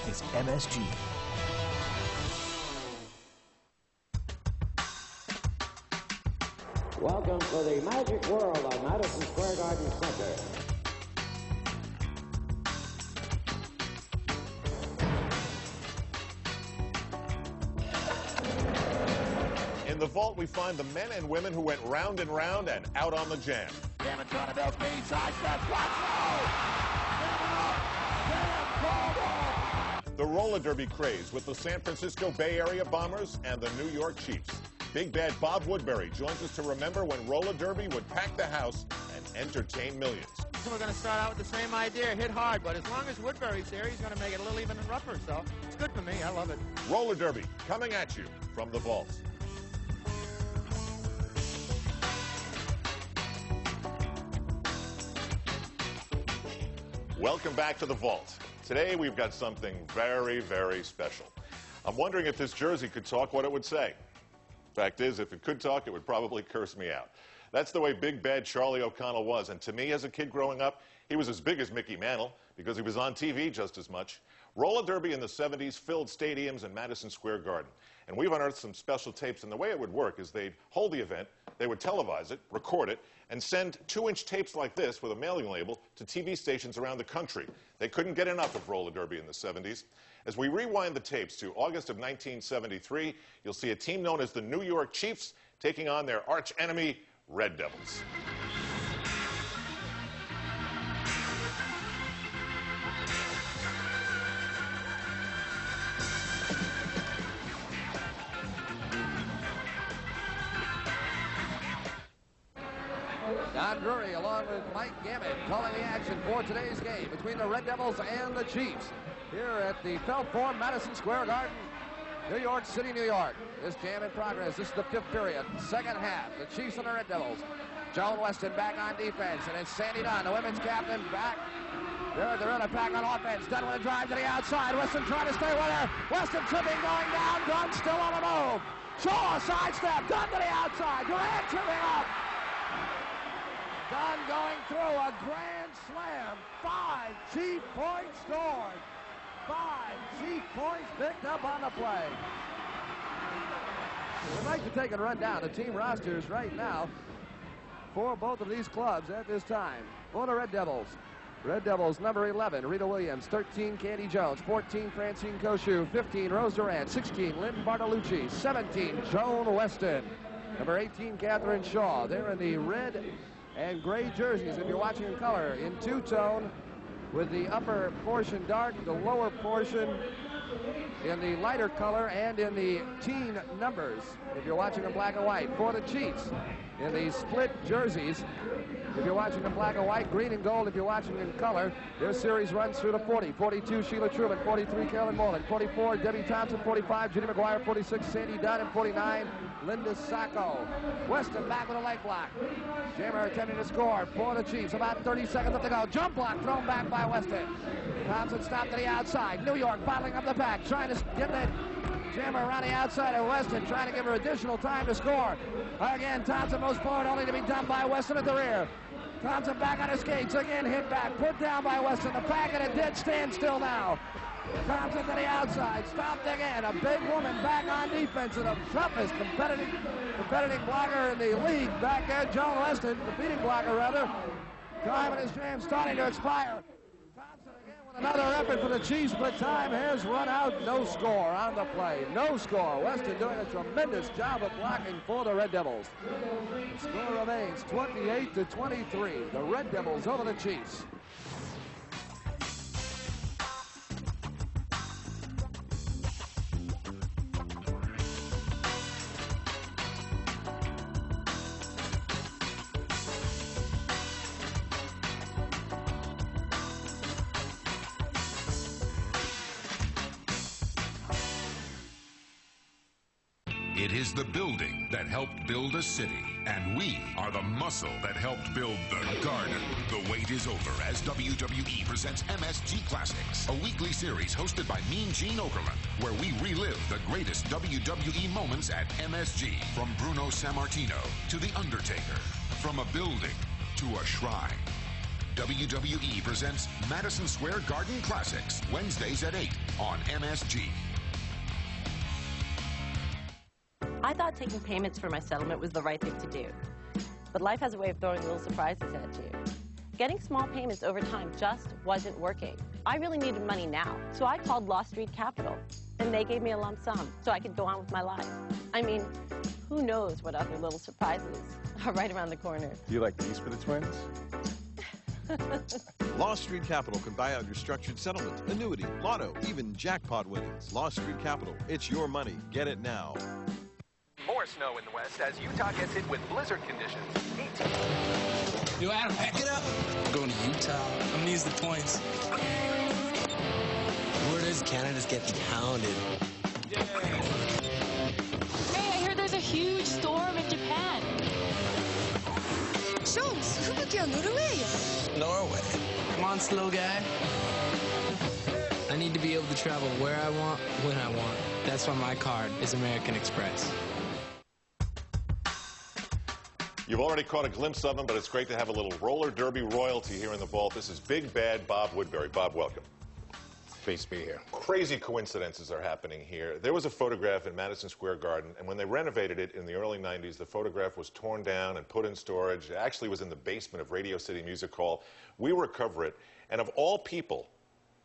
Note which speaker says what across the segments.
Speaker 1: is MSG.
Speaker 2: Welcome to the magic world of Madison Square Garden Center.
Speaker 3: In the vault, we find the men and women who went round and round and out on the jam.
Speaker 4: Damn it, trying to build speed, sidestep,
Speaker 3: The roller derby craze with the San Francisco Bay Area Bombers and the New York Chiefs. Big Bad Bob Woodberry joins us to remember when roller derby would pack the house and entertain millions.
Speaker 4: So we're going to start out with the same idea, hit hard, but as long as Woodberry's here, he's going to make it a little even rougher, so it's good for me. I love it.
Speaker 3: Roller derby coming at you from the vault. Welcome back to the vault. Today we've got something very, very special. I'm wondering if this jersey could talk, what it would say. Fact is, if it could talk, it would probably curse me out. That's the way Big Bad Charlie O'Connell was, and to me as a kid growing up, he was as big as Mickey Mantle because he was on TV just as much. Roller derby in the 70s filled stadiums and Madison Square Garden. And we've unearthed some special tapes, and the way it would work is they'd hold the event, they would televise it, record it, and send 2-inch tapes like this with a mailing label to TV stations around the country. They couldn't get enough of roller derby in the 70s. As we rewind the tapes to August of 1973, you'll see a team known as the New York Chiefs taking on their arch enemy, Red Devils.
Speaker 5: Don Drury, along with Mike Gammett, calling the action for today's game between the Red Devils and the Chiefs here at the Felt Forum, Madison Square Garden, New York City, New York. This jam in progress. This is the 5th period, second half. The Chiefs and the Red Devils. Joan Weston back on defense, and it's Sandy Dunn, the women's captain, back. They're in attack on offense. Dunn with a drive to the outside. Weston trying to stay with her. Weston tripping, going down. Dunn still on the move. Shaw, sidestep. Dunn to the outside. Durant tripping up. Dunn going through a grand slam. 5 Chief points scored. 5 Chief points picked up on the play. We'd like to take and run down the team rosters right now for both of these clubs at this time. For the Red Devils. Red Devils, number 11, Rita Williams. 13, Candy Jones. 14, Francine Koshu. 15, Rose Durant. 16, Lynn Bartolucci. 17, Joan Weston. Number 18, Catherine Shaw. They're in the red and gray jerseys, if you're watching in color, in two-tone, with the upper portion dark, the lower portion in the lighter color, and in the team numbers, if you're watching in black and white. For the Chiefs, in the split jerseys, if you're watching in black and white, green and gold if you're watching in color. Their series runs through to 40. 42, Sheila Truman. 43, Carolyn Moreland. 44, Debbie Thompson. 45, Judy McGuire. 46, Sandy Dunn. And 49, Linda Sacco. Weston back with a leg block. Jammer attempting to score for the Chiefs. About 30 seconds left to go. Jump block thrown back by Weston. Thompson stopped to the outside. New York bottling up the pack, trying to get that Jammer around the outside of Weston, trying to give her additional time to score. Again, Thompson moves forward, only to be done by Weston at the rear. Thompson back on his skates, again hit back, put down by Weston. The pack at a dead standstill now. Thompson to the outside, stopped again. A big woman back on defense, and the toughest competitive blocker in the league back there, Joan Weston, defeating blocker rather. Time in his jam starting to expire. Thompson again with another effort for the Chiefs, but time has run out. No score on the play. No score. Weston doing a tremendous job of blocking for the Red Devils. The score remains 28-23. The Red Devils over the Chiefs.
Speaker 6: It is the building that helped build a city, and we are the muscle that helped build the garden. The wait is over as WWE presents MSG Classics, a weekly series hosted by Mean Gene Okerlund, where we relive the greatest WWE moments at MSG, from Bruno Sammartino to The Undertaker, from a building to a shrine. WWE presents Madison Square Garden Classics, Wednesdays at 8 on MSG.
Speaker 1: I thought taking payments for my settlement was the right thing to do. But life has a way of throwing little surprises at you. Getting small payments over time just wasn't working. I really needed money now, so I called Law Street Capital, and they gave me a lump sum so I could go on with my life. I mean, who knows what other little surprises are right around the corner.
Speaker 7: Do you like these for the twins?
Speaker 8: Law Street Capital can buy out your structured settlement, annuity, lotto, even jackpot winnings. Law Street Capital, it's your money. Get it now.
Speaker 9: More snow in the west as Utah gets hit with blizzard conditions. 18.
Speaker 10: Yo, Adam, pack it up. I'm going to Utah. I'm going to use the points. Word is Canada's getting pounded.
Speaker 11: Yeah. Hey, I heard there's a huge storm in Japan.
Speaker 10: Norway. Come on, slow guy. I need to be able to travel where I want, when I want. That's why my card is American Express.
Speaker 3: You've already caught a glimpse of him, but it's great to have a little roller derby royalty here in the vault. This is Big Bad Bob Woodberry. Bob, welcome.
Speaker 12: Pleased to be here.
Speaker 3: Crazy coincidences are happening here. There was a photograph in Madison Square Garden, and when they renovated it in the early 90s, the photograph was torn down and put in storage. It actually was in the basement of Radio City Music Hall. We recover it, and of all people,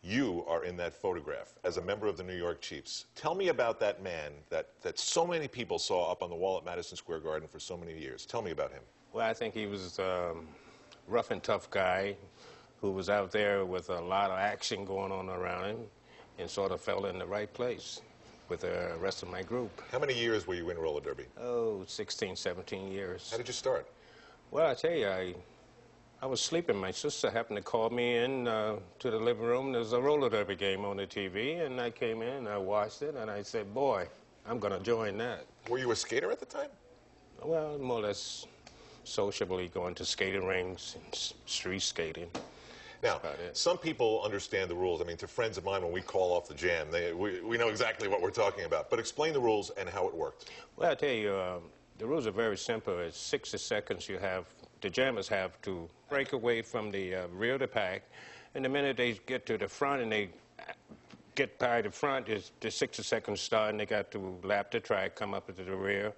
Speaker 3: you are in that photograph as a member of the New York Chiefs. Tell me about that man that so many people saw up on the wall at Madison Square Garden for so many years. Tell me about him.
Speaker 12: Well, I think he was a rough and tough guy who was out there with a lot of action going on around him and sort of fell in the right place with the rest of my group.
Speaker 3: How many years were you in roller derby?
Speaker 12: Oh, 16, 17 years.
Speaker 3: How did you start?
Speaker 12: Well, I tell you, I was sleeping. My sister happened to call me in to the living room. There was a roller derby game on the TV, and I came in, and I watched it, and I said, boy, I'm going to join that.
Speaker 3: Were you a skater at the time?
Speaker 12: Well, more or less sociably going to skating rinks and street skating.
Speaker 3: Now, some people understand the rules. I mean, to friends of mine, when we call off the jam, we know exactly what we're talking about. But explain the rules and how it worked.
Speaker 12: Well, I tell you, the rules are very simple. It's 60 seconds the jammers have to break away from the rear of the pack. And the minute they get to the front and they get by the front, the 60 seconds start, and they got to lap the track, come up to the rear.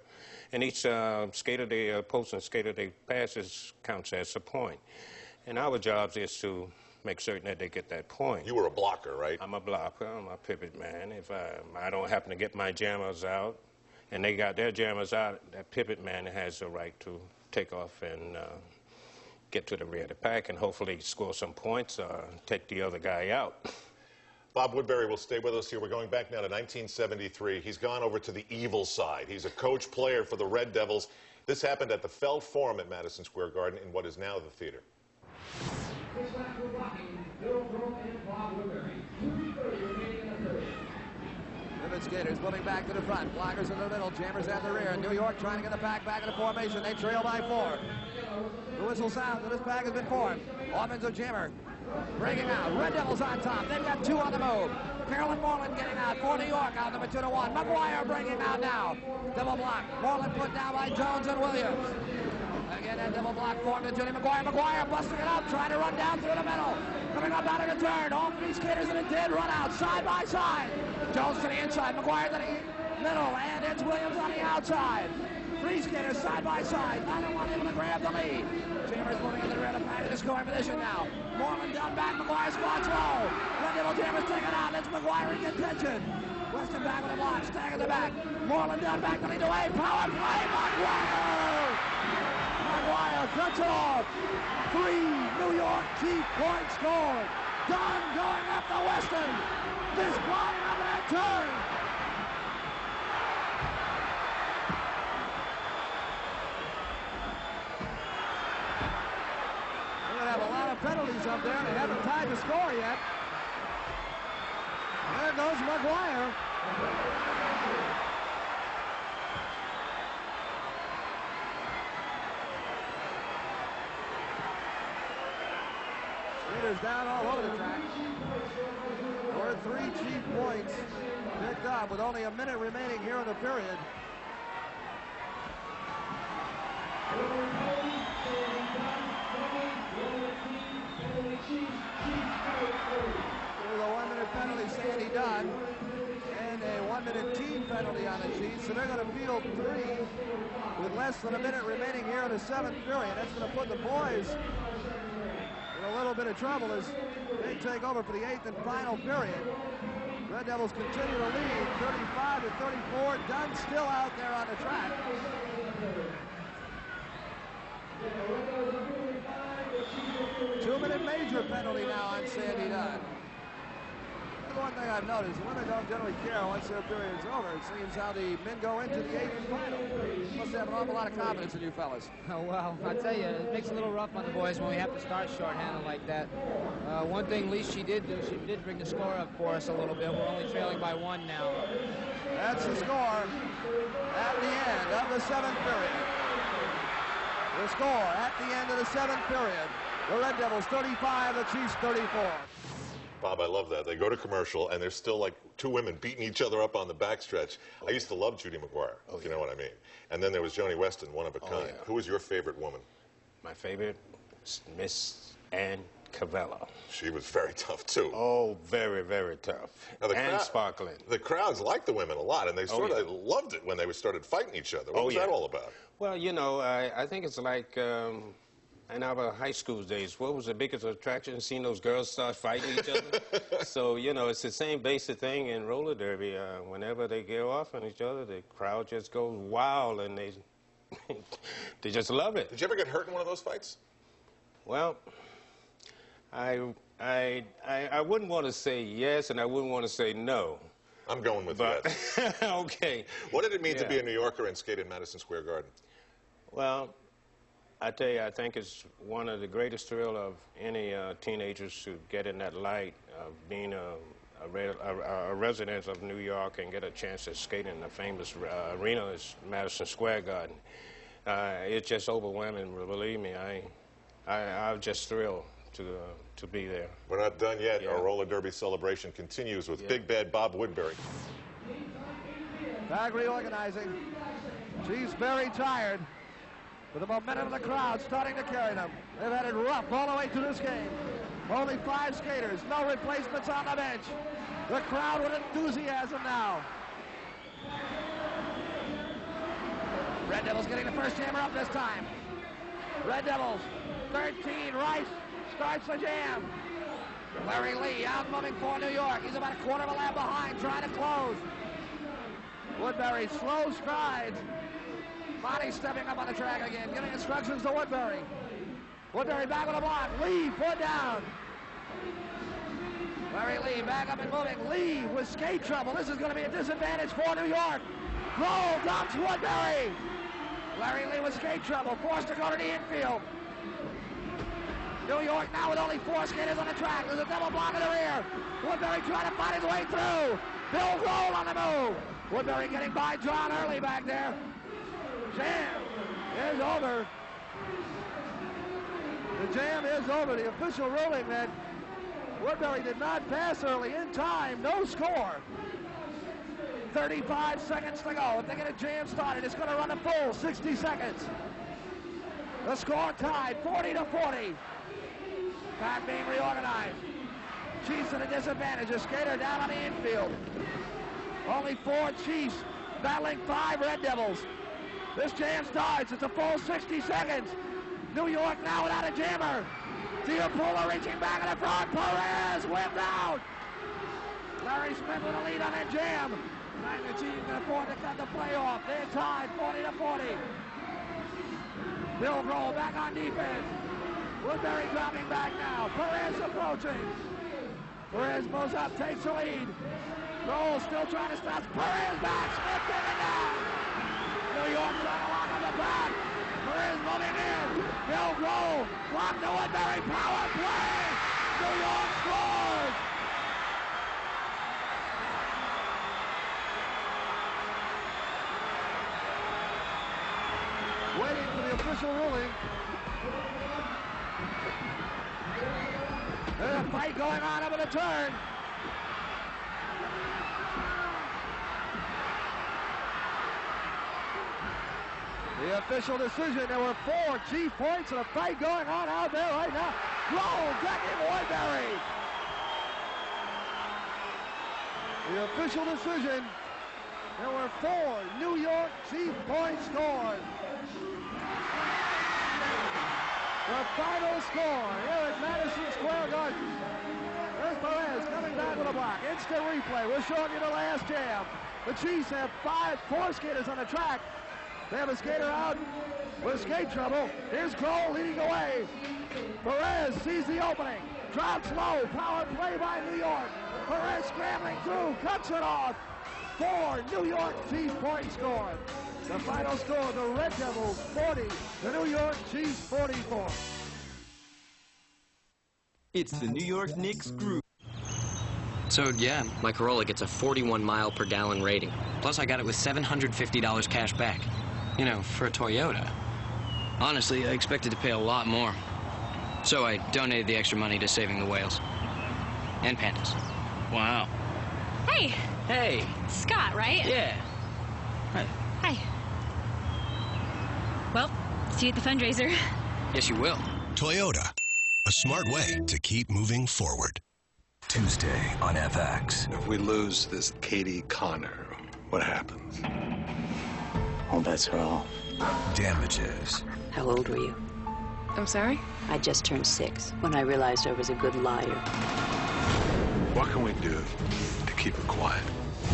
Speaker 12: And each opposing skater they passes counts as a point. And our job is to make certain that they get that point.
Speaker 3: You were a blocker, right?
Speaker 12: I'm a blocker. I'm a pivot man. If I don't happen to get my jammers out, and they got their jammers out, that pivot man has the right to take off and get to the rear of the pack and hopefully score some points or take the other guy out.
Speaker 3: Bob Woodberry will stay with us here. We're going back now to 1973. He's gone over to the evil side. He's a coach player for the Red Devils. This happened at the Feld Forum at Madison Square Garden in what is now the theater.
Speaker 5: Pivot skaters moving back to the front. Blockers in the middle. Jammers at the rear. New York trying to get the pack back in the formation. They trail by 4. The whistle sounds and this pack has been formed. Offensive jammer breaking out. Red Devils on top. They've got 2 on the move. Carolyn Moreland getting out for New York out number 2 to 1. McGuire breaking out now. Double block. Moreland put down by Jones and Williams. Again, that double block formed to Judy McGuire. McGuire busting it up, trying to run down through the middle. Coming up out of the turn. All 3 skaters in a dead run out, side by side. Jones to the inside, McGuire to the middle, and it's Williams on the outside. 3 skaters side by side. Neither one able to grab the lead. Jammers moving into the rear of the pack in the scoring position now. Moreland down back, McGuire squats low. Red Devil Jammers take it out. It's McGuire in contention. Weston back with a block, stag at the back. Moreland down back, to lead away. Power play, McGuire! McGuire cuts it off. 3 New York Chief points scored. Dunn going up to Weston. This flying up that turn. We're going to have a lot of penalties up there. They haven't tied the score yet. There goes McGuire. Skaters down all over the track. There were 3 Chief points picked up with only a minute remaining here in the period. There's a 1-minute penalty, Sandy Dunn, and a 1-minute team penalty on the Chiefs. So they're going to field 3 with less than a minute remaining here in the 7th period. That's going to put the boys in a little bit of trouble as they take over for the 8th and final period. Red Devils continue to lead 35-34. Dunn still out there on the track. Two-minute major penalty now on Sandy Dunn. The one thing I've noticed, the women don't generally care once their period's over. It seems how the men go into the 8th and final. You must have an awful lot of confidence in you fellas.
Speaker 10: Oh, well, I tell you, it makes it a little rough on the boys when we have to start shorthanded like that. One thing at least she did do, she did bring the score up for us a little bit. We're only trailing by 1 now.
Speaker 5: That's the score at the end of the 7th period. The score at the end of the 7th period. The Red Devils 35, the Chiefs 34.
Speaker 3: Bob, I love that. They go to commercial, and there's still like 2 women beating each other up on the backstretch. I used to love Judy McGuire, if you know what I mean. And then there was Joan Weston, one of a kind. Who was your favorite woman?
Speaker 12: My favorite, Miss Ann Cavello.
Speaker 3: She was very tough, too.
Speaker 12: Oh, very, very tough. And sparkling.
Speaker 3: The crowds liked the women a lot, and they sort of loved it when they started fighting each other. What was that all about?
Speaker 12: Well, you know, I think it's like... in our high school days, what was the biggest attraction? Seeing those girls start fighting each other. So, you know, it's the same basic thing in roller derby. Whenever they go off on each other, the crowd just goes wild, and they they just love it.
Speaker 3: Did you ever get hurt in one of those fights?
Speaker 12: Well, I wouldn't want to say yes, and I wouldn't want to say no.
Speaker 3: I'm going with yes.
Speaker 12: Okay.
Speaker 3: What did it mean to be a New Yorker and skate in Madison Square Garden?
Speaker 12: Well, I tell you, I think it's one of the greatest thrill of any teenagers to get in that light of being a resident of New York and get a chance to skate in the famous arena is Madison Square Garden. It's just overwhelming, believe me. I'm just thrilled to be there.
Speaker 3: We're not done yet. Our roller derby celebration continues with Big Bad Bob Woodberry.
Speaker 5: Back reorganizing. Chiefs very tired. With the momentum of the crowd starting to carry them. They've had it rough all the way through this game. Only 5 skaters, no replacements on the bench. The crowd with enthusiasm now. Red Devils getting the first jammer up this time. Red Devils, 13, Rice starts the jam. Larry Lee out moving for New York. He's about a quarter of a lap behind, trying to close. Woodberry, slow strides. Monty stepping up on the track again, giving instructions to Woodberry. Woodberry back on the block. Lee, foot down. Larry Lee back up and moving. Lee with skate trouble. This is going to be a disadvantage for New York. Roll dumps Woodberry. Larry Lee with skate trouble, forced to go to the infield. New York now with only 4 skaters on the track. There's a double block in the rear. Woodberry trying to find his way through. Bill Grohl on the move. Woodberry getting by John Early back there. Jam is over. The jam is over. The official ruling that Woodberry did not pass early in time. No score. 35 seconds to go. If they get a jam started, it's going to run a full 60 seconds. The score tied 40-40. Back being reorganized. Chiefs at a disadvantage. A skater down on the infield. Only 4 Chiefs battling 5 Red Devils. This jam starts. It's a full 60 seconds. New York now without a jammer. Diapolo reaching back in the front. Perez whipped out. Larry Smith with a lead on that jam. The Chiefs can afford to cut the play off. They're tied 40-40. Bill Grohl back on defense. Woodberry dropping back now. Perez approaching. Perez moves up, takes the lead. Grohl still trying to stop. Perez back. Smith taking down. New York trying to lock on the back. Perez moving in. Bill Grohl blocked the Woodberry power play. New York scores. Waiting for the official ruling. There's a fight going on up in the turn. The official decision, there were 4 Chief points and a fight going on out there right now. Roll, Jackie Woodberry. The official decision, there were 4 New York Chief points scored. The final score here at Madison Square Garden. There's Perez coming back with a block. Instant replay. We're showing you the last jam. The Chiefs have 4 skaters on the track. They have a skater out with skate trouble. Here's Kroll leading away. Perez sees the opening. Drops low. Power play by New York. Perez scrambling through. Cuts it off. 4 New York Chiefs points scored. The final score, the Red Devils 40, the New York Chiefs 44.
Speaker 7: It's the New York Knicks group.
Speaker 13: So, yeah, my Corolla gets a 41 mile per gallon rating. Plus, I got it with $750 cash back. You know, for a Toyota. Honestly, I expected to pay a lot more. So I donated the extra money to Saving the Whales. And pandas. Wow.
Speaker 11: Hey.
Speaker 13: Hey.
Speaker 11: Scott, right?
Speaker 13: Yeah. Hi.
Speaker 11: Hi. Well, see you at the fundraiser.
Speaker 13: Yes, you will.
Speaker 14: Toyota. A smart way to keep moving forward. Tuesday on FX.
Speaker 15: If we lose this Katie Connor, what happens?
Speaker 16: All bets are off.
Speaker 14: Damages.
Speaker 16: How old were you?
Speaker 11: I'm sorry?
Speaker 16: I just turned 6 when I realized I was a good liar.
Speaker 15: What can we do to keep her quiet?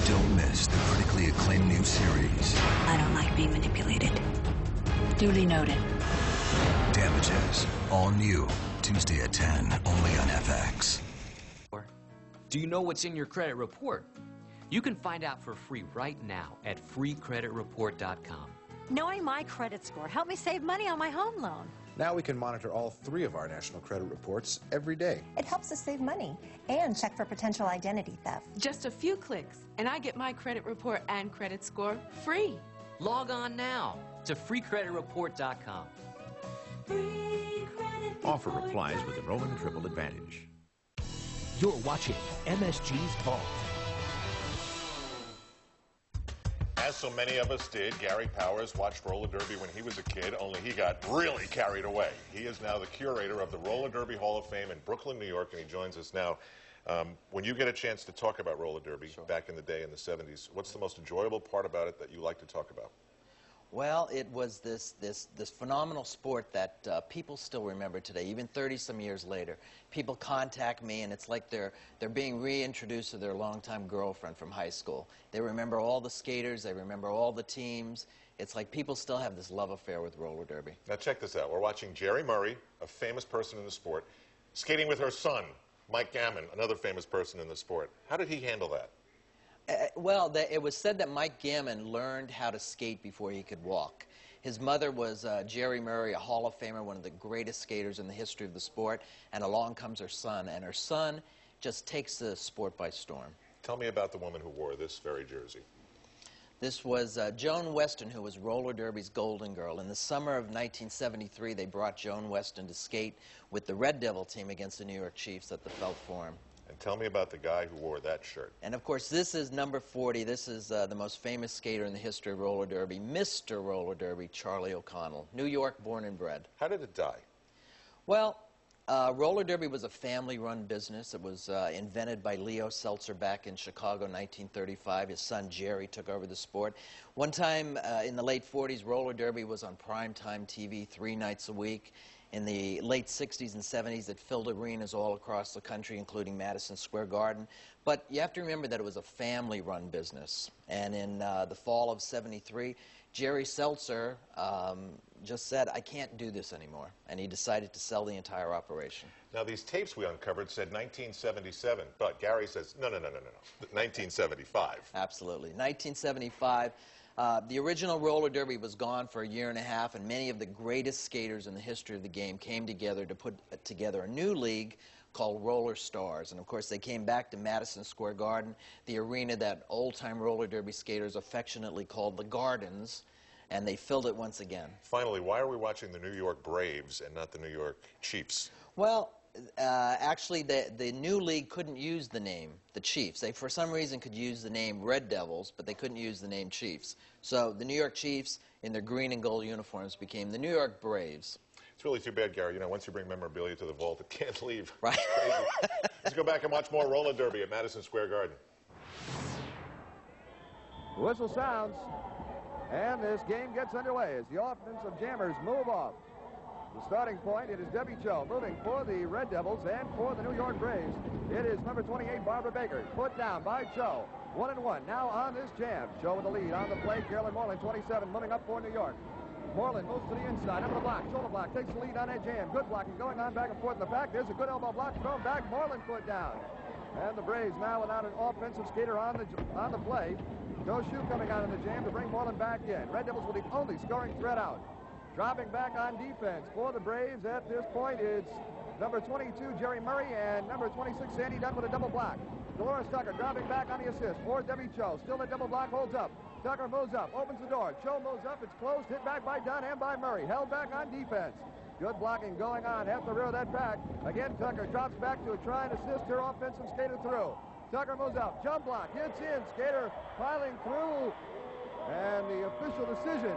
Speaker 14: Don't miss the critically acclaimed new series.
Speaker 16: I don't like being manipulated. Duly noted.
Speaker 14: Damages. All new. Tuesday at 10, only on FX.
Speaker 17: Do you know what's in your credit report? You can find out for free right now at freecreditreport.com.
Speaker 18: Knowing my credit score helped me save money on my home loan.
Speaker 19: Now we can monitor all 3 of our national credit reports every day.
Speaker 20: It helps us save money and check for potential identity theft.
Speaker 21: Just a few clicks, and I get my credit report and credit score free.
Speaker 17: Log on now to freecreditreport.com.
Speaker 22: Offer applies with enrollment triple advantage.
Speaker 23: You're watching MSG's Vault.
Speaker 3: As so many of us did, Gary Powers watched roller derby when he was a kid, only he got really carried away. He is now the curator of the Roller Derby Hall of Fame in Brooklyn, New York, and he joins us now. When you get a chance to talk about roller derby back in the day in the 70s, what's the most enjoyable part about it that you like to talk about?
Speaker 24: Well, it was this phenomenal sport that people still remember today, even 30-some years later. People contact me, and it's like they're being reintroduced to their longtime girlfriend from high school. They remember all the skaters, they remember all the teams. It's like people still have this love affair with roller derby.
Speaker 3: Now check this out. We're watching Jerry Murray, a famous person in the sport, skating with her son, Mike Gammon, another famous person in the sport. How did he handle that?
Speaker 24: Well, it was said that Mike Gammon learned how to skate before he could walk. His mother was Jerry Murray, a Hall of Famer, one of the greatest skaters in the history of the sport, and along comes her son, and her son just takes the sport by storm.
Speaker 3: Tell me about the woman who wore this very jersey.
Speaker 24: This was Joan Weston, who was roller derby's golden girl. In the summer of 1973, they brought Joan Weston to skate with the Red Devil team against the New York Chiefs at the Felt Forum.
Speaker 3: And tell me about the guy who wore that shirt.
Speaker 24: And, of course, this is number 40. This is the most famous skater in the history of roller derby, Mr. Roller Derby, Charlie O'Connell, New York born and bred.
Speaker 3: How did it die?
Speaker 24: Well, roller derby was a family-run business. It was invented by Leo Seltzer back in Chicago in 1935. His son, Jerry, took over the sport. One time in the late 40s, roller derby was on primetime TV 3 nights a week. In the late 60s and 70s, it filled arenas all across the country, including Madison Square Garden. But you have to remember that it was a family-run business. And in the fall of '73, Jerry Seltzer just said, I can't do this anymore. And he decided to sell the entire operation.
Speaker 3: Now, these tapes we uncovered said 1977, but Gary says, no, 1975.
Speaker 24: Absolutely. 1975. The original roller derby was gone for a year and a half, and many of the greatest skaters in the history of the game came together to put together a new league called Roller Stars. And, of course, they came back to Madison Square Garden, the arena that old-time roller derby skaters affectionately called the Gardens, and they filled it once again.
Speaker 3: Finally, why are we watching the New York Braves and not the New York Chiefs?
Speaker 24: Well, actually, the new league couldn't use the name, the Chiefs. They, for some reason, could use the name Red Devils, but they couldn't use the name Chiefs. So the New York Chiefs, in their green and gold uniforms, became the New York Braves.
Speaker 3: It's really too bad, Gary. You know, once you bring memorabilia to the vault, it can't leave.
Speaker 24: Right.
Speaker 3: Let's go back and watch more roller derby at Madison Square Garden.
Speaker 5: Whistle sounds, and this game gets underway as the offensive Jammers move off. The starting point, it is Debbie Cho moving for the Red Devils and for the New York Braves. It is number 28, Barbara Baker, put down by Cho. 1-1 now on this jam. Cho with the lead on the play. Carolyn Moreland, 27, moving up for New York. Moreland moves to the inside, under the block, shoulder block, takes the lead on that jam. Good blocking going on back and forth in the back. There's a good elbow block thrown back. Moreland put down. And the Braves now without an offensive skater on the play. No shoe coming out of the jam to bring Moreland back in. Red Devils with the only scoring threat out. Dropping back on defense for the Braves at this point, it's number 22, Jerry Murray, and number 26, Sandy Dunn with a double block. Dolores Tucker dropping back on the assist for Debbie Cho. Still the double block holds up. Tucker moves up, opens the door. Cho moves up, it's closed, hit back by Dunn and by Murray. Held back on defense. Good blocking going on at the rear of that pack. Again, Tucker drops back to try and assist her offensive skater through. Tucker moves up, jump block, hits in, skater piling through, and the official decision.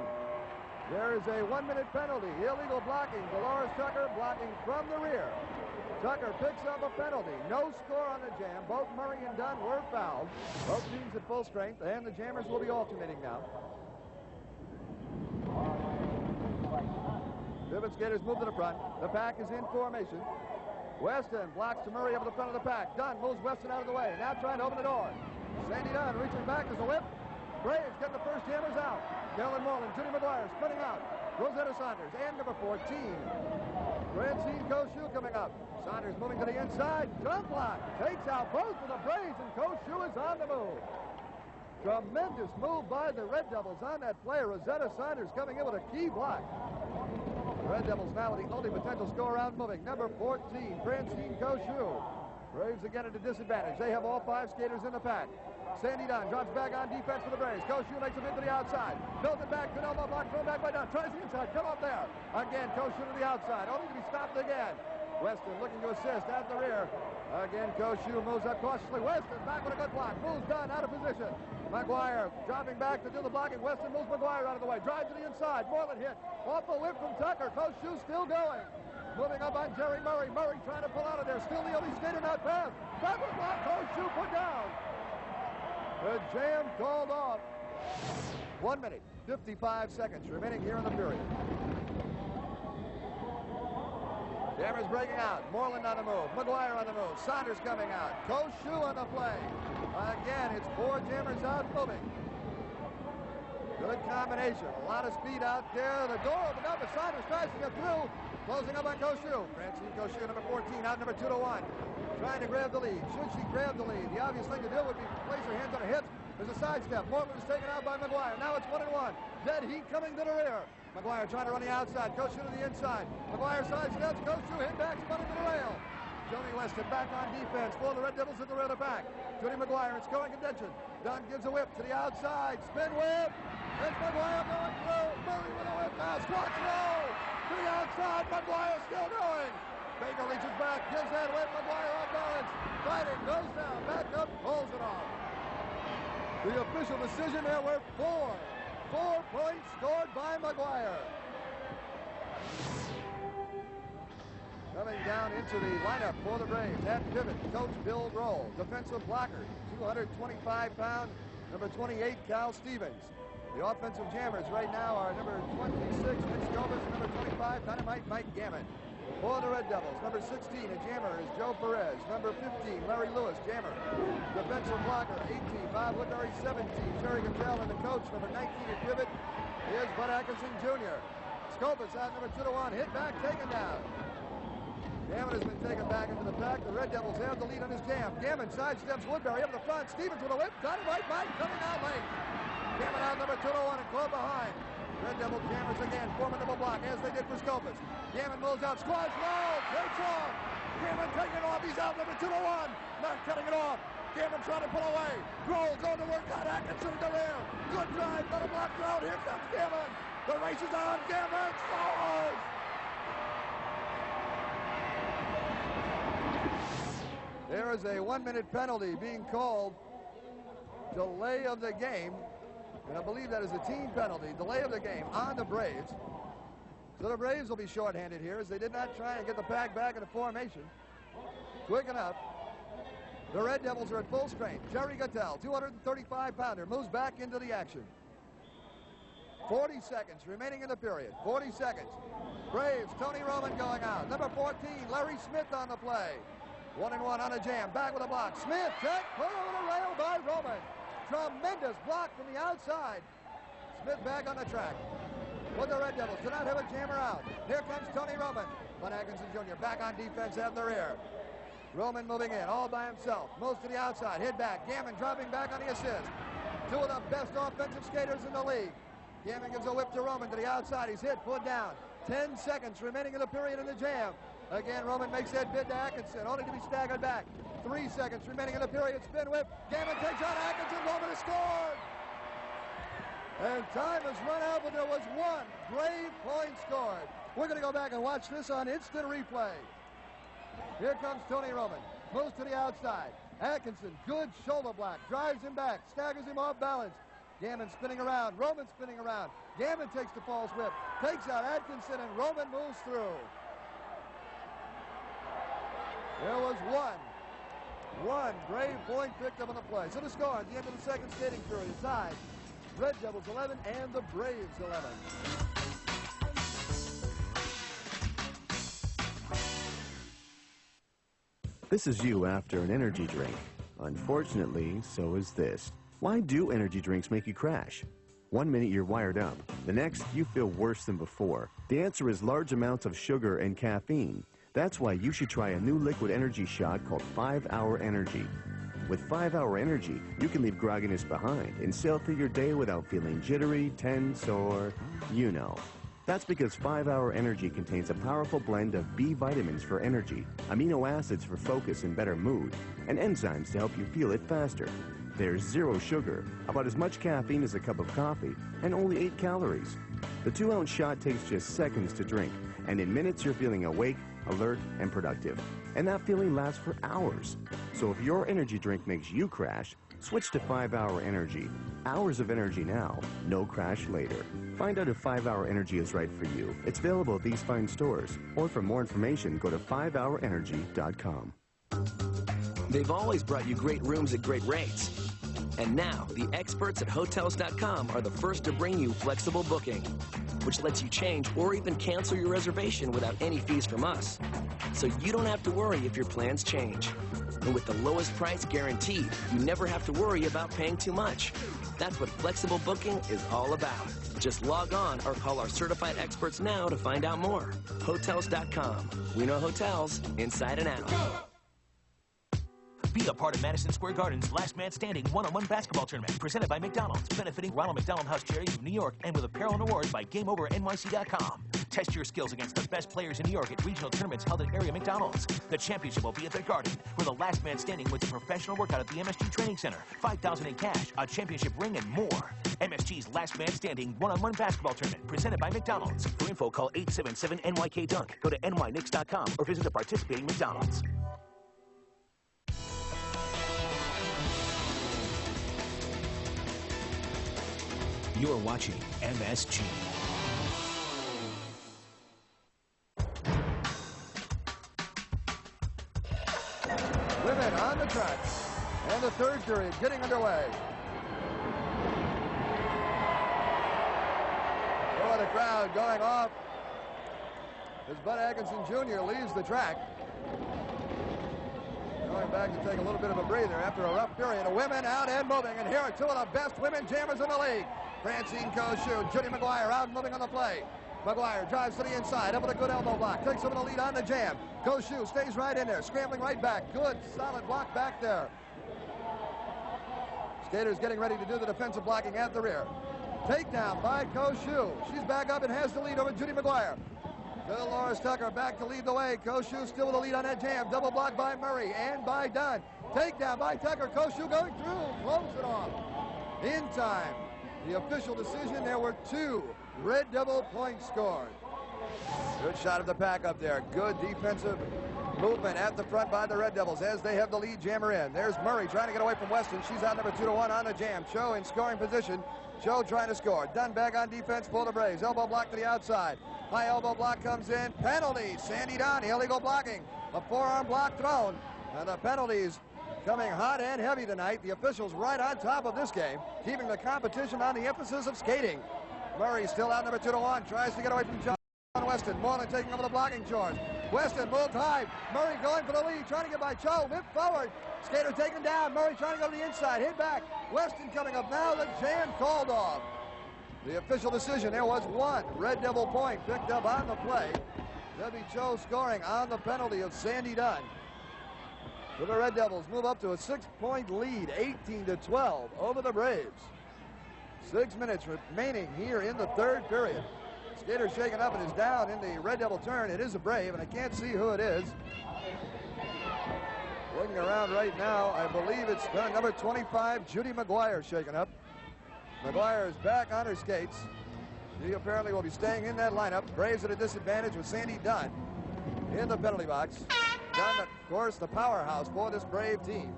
Speaker 5: There is a 1-minute penalty, illegal blocking. Dolores Tucker blocking from the rear. Tucker picks up a penalty. No score on the jam. Both Murray and Dunn were fouled. Both teams at full strength, and the Jammers will be alternating now. Pivot skaters move to the front. The pack is in formation. Weston blocks to Murray over the front of the pack. Dunn moves Weston out of the way. Now trying to open the door. Sandy Dunn reaching back. There's a whip. Braves get the first Jammers out. Carolyn Moreland, Judy McGuire sprinting out. Rosetta Saunders and number 14, Francine Koshu coming up. Saunders moving to the inside. Jump block. Takes out both of the Braves, and Koshu is on the move. Tremendous move by the Red Devils on that play. Rosetta Saunders coming in with a key block. The Red Devils now with the only potential score out moving. Number 14, Francine Koshu. Braves again at a disadvantage. They have all 5 skaters in the pack. Sandy Dunn drops back on defense for the Braves. Koshu makes him into the outside. Builds it back. Good elbow block. Thrown back by Dunn. Tries the inside. Come up there. Again, Koshu to the outside. Only to be stopped again. Weston looking to assist at the rear. Again, Koshu moves up cautiously. Weston back with a good block. Moves Dunn out of position. McGuire dropping back to do the blocking. Weston moves McGuire out of the way. Drives to the inside. Moreland hit. Off the whip from Tucker. Koshu still going. Moving up on Jerry Murray. Murray trying to pull out of there. Still the only skater not past. Backward block. Koshu put down. The jam called off. 1 minute, 55 seconds remaining here in the period. Jammers breaking out. Moreland on the move. McGuire on the move. Saunders coming out. Koshu on the play. Again, it's 4 Jammers out moving. Good combination. A lot of speed out there. The door opened up, but Saunders tries to get through. Closing up on Koshu. Francine Koshu, number 14, out number 2-1. Trying to grab the lead. Should she grab the lead? The obvious thing to do would be place her hands on her hips. There's a sidestep. Moreland is taken out by McGuire. Now it's 1-1. Dead heat coming to the rear. McGuire trying to run the outside. Koshu to the inside. McGuire sidesteps. Koshu hit back, spun into the rail. Joan Weston back on defense for the Red Devils at the rear of the back. Judy McGuire in scoring contention. Dunn gives a whip to the outside. Spin whip. It's McGuire going through. Murray with a whip now. Squats low. To the outside. McGuire still going. Baker reaches back, gives that whip. McGuire off balance. Fighting, goes down, back up, pulls it off. The official decision, there were 4. 4 points scored by McGuire. Coming down into the lineup for the Braves at pivot, Coach Bill Grohl. Defensive blocker, 225-pound, number 28, Cal Stevens. The offensive Jammers right now are number 26, Mitch Gomez, and number 25, Dynamite Mike Gammon. For the Red Devils, number 16, a jammer, is Joe Perez. Number 15, Larry Lewis, jammer. Defensive blocker, 18, Bob Woodberry, 17, Sherry Gonzalez, and the coach, number 19 at pivot, is Bud Atkinson Jr. Scopus out number 2-1, hit back, taken down. Gammon has been taken back into the pack. The Red Devils have the lead on his jam. Gammon sidesteps Woodberry up the front. Stevens with a whip, Dynamite Mike coming out late. Gammon out number 2-1 and club behind. Red Devil Jammers again, formidable block, as they did for Scopus. Gammon moves out, squads low, takes off. Gammon taking it off, he's out number 2-1. Not cutting it off. Gammon trying to pull away. Grohl going to work out Atkinson in the rear. Good drive, got a block out. Here comes Gammon. The race is on. Gammon scores. There is a 1-minute penalty being called. Delay of the game. And I believe that is a team penalty. Delay of the game on the Braves. So the Braves will be shorthanded here as they did not try and get the pack back into formation quick enough. The Red Devils are at full strength. Jerry Gattel, 235-pounder, moves back into the action. 40 seconds remaining in the period. 40 seconds. Braves, Tony Roman going out. Number 14, Larry Smith on the play. 1-1 on a jam. Back with a block. Smith, check, put over the rail by Roman. Tremendous block from the outside. Smith back on the track. But the Red Devils do not have a jammer out. Here comes Tony Roman. Bud Atkinson Jr. back on defense at the rear. Roman moving in all by himself. Moves to the outside. Hit back. Gammon dropping back on the assist. Two of the best offensive skaters in the league. Gammon gives a whip to Roman to the outside. He's hit, put down. 10 seconds remaining in the period in the jam. Again, Roman makes that bid to Atkinson, only to be staggered back. 3 seconds remaining in the period. Spin whip. Gammon takes out Atkinson. Roman has scored. And time has run out, but there was one Brave point scored. We're going to go back and watch this on instant replay. Here comes Tony Roman. Moves to the outside. Atkinson, good shoulder block. Drives him back. Staggers him off balance. Gammon spinning around. Roman spinning around. Gammon takes the false whip. Takes out Atkinson, and Roman moves through. There was one Brave point picked up on the play. So the score at the end of the second skating period is tied. Red Devils 11 and the Braves 11.
Speaker 1: This is you after an energy drink. Unfortunately, so is this. Why do energy drinks make you crash? 1 minute you're wired up. The next, you feel worse than before. The answer is large amounts of sugar and caffeine. That's why you should try a new liquid energy shot called 5-Hour Energy. With 5-Hour Energy, you can leave grogginess behind and sail through your day without feeling jittery, tense, or you know. That's because 5-Hour Energy contains a powerful blend of B vitamins for energy, amino acids for focus and better mood, and enzymes to help you feel it faster. There's 0 sugar, about as much caffeine as a cup of coffee, and only 8 calories. The 2-ounce shot takes just seconds to drink, and in minutes you're feeling awake, alert, and productive. And that feeling lasts for hours. So if your energy drink makes you crash, switch to 5-Hour Energy. Hours of energy now, no crash later. Find out if 5-Hour Energy is right for you. It's available at these fine stores. Or for more information, go to 5hourenergy.com.
Speaker 2: They've always brought you great rooms at great rates. And now, the experts at Hotels.com are the first to bring you flexible booking, which lets you change or even cancel your reservation without any fees from us. So you don't have to worry if your plans change. And with the lowest price guaranteed, you never have to worry about paying too much. That's what flexible booking is all about. Just log on or call our certified experts now to find out more. Hotels.com. We know hotels inside and out.
Speaker 23: Be a part of Madison Square Garden's Last Man Standing one-on-one basketball tournament presented by McDonald's, benefiting Ronald McDonald House Charities of New York and with apparel and awards by GameOverNYC.com. Test your skills against the best players in New York at regional tournaments held at area McDonald's. The championship will be at the Garden, where the last man standing wins a professional workout at the MSG Training Center, $5,000 in cash, a championship ring, and more. MSG's Last Man Standing one-on-one basketball tournament presented by McDonald's. For info, call 877-NYK-DUNK. Go to NYNICS.com or visit a participating McDonald's. You're watching MSG.
Speaker 5: Women on the track. And the third period getting underway. Oh, the crowd going off as Bud Atkinson Jr. leaves the track. Going back to take a little bit of a breather after a rough period. The women out and moving. And here are two of the best women jammers in the league. Francine Koshu, Judy McGuire out and moving on the play. McGuire drives to the inside, up with a good elbow block. Takes over the lead on the jam. Koshu stays right in there, scrambling right back. Good, solid block back there. Skaters getting ready to do the defensive blocking at the rear. Takedown by Koshu. She's back up and has the lead over Judy McGuire. Bill Loris Tucker back to lead the way. Koshu still with the lead on that jam. Double block by Murray and by Dunn. Takedown by Tucker. Koshu going through. Blows it off. In time. The official decision, there were 2 Red Devil points scored. Good shot of the pack up there. Good defensive movement at the front by the Red Devils as they have the lead jammer in. There's Murray trying to get away from Weston. She's out number 2-1 on the jam. Cho in scoring position. Cho trying to score. Dunn back on defense for the Braves. Elbow block to the outside. High elbow block comes in. Penalty. Sandy Dunn, illegal blocking. A forearm block thrown. And the penalties coming hot and heavy tonight. The officials right on top of this game, keeping the competition on the emphasis of skating. Murray still out number 2-1. Tries to get away from Joan Weston. Moreland taking over the blocking chores. Weston moved high. Murray going for the lead. Trying to get by Cho. Whip forward. Skater taken down. Murray trying to go to the inside. Hit back. Weston coming up now. The jam called off. The official decision. There was one Red Devil point picked up on the play. Debbie Cho scoring on the penalty of Sandy Dunn. So the Red Devils move up to a 6-point lead, 18-12 over the Braves. 6 minutes remaining here in the third period. Skater shaken up and is down in the Red Devil turn. It is a Brave, and I can't see who it is. Looking around right now, I believe it's number 25, Judy McGuire, shaken up. McGuire is back on her skates. She apparently will be staying in that lineup. Braves at a disadvantage with Sandy Dunn in the penalty box. Dunn, of course, the powerhouse for this Brave team.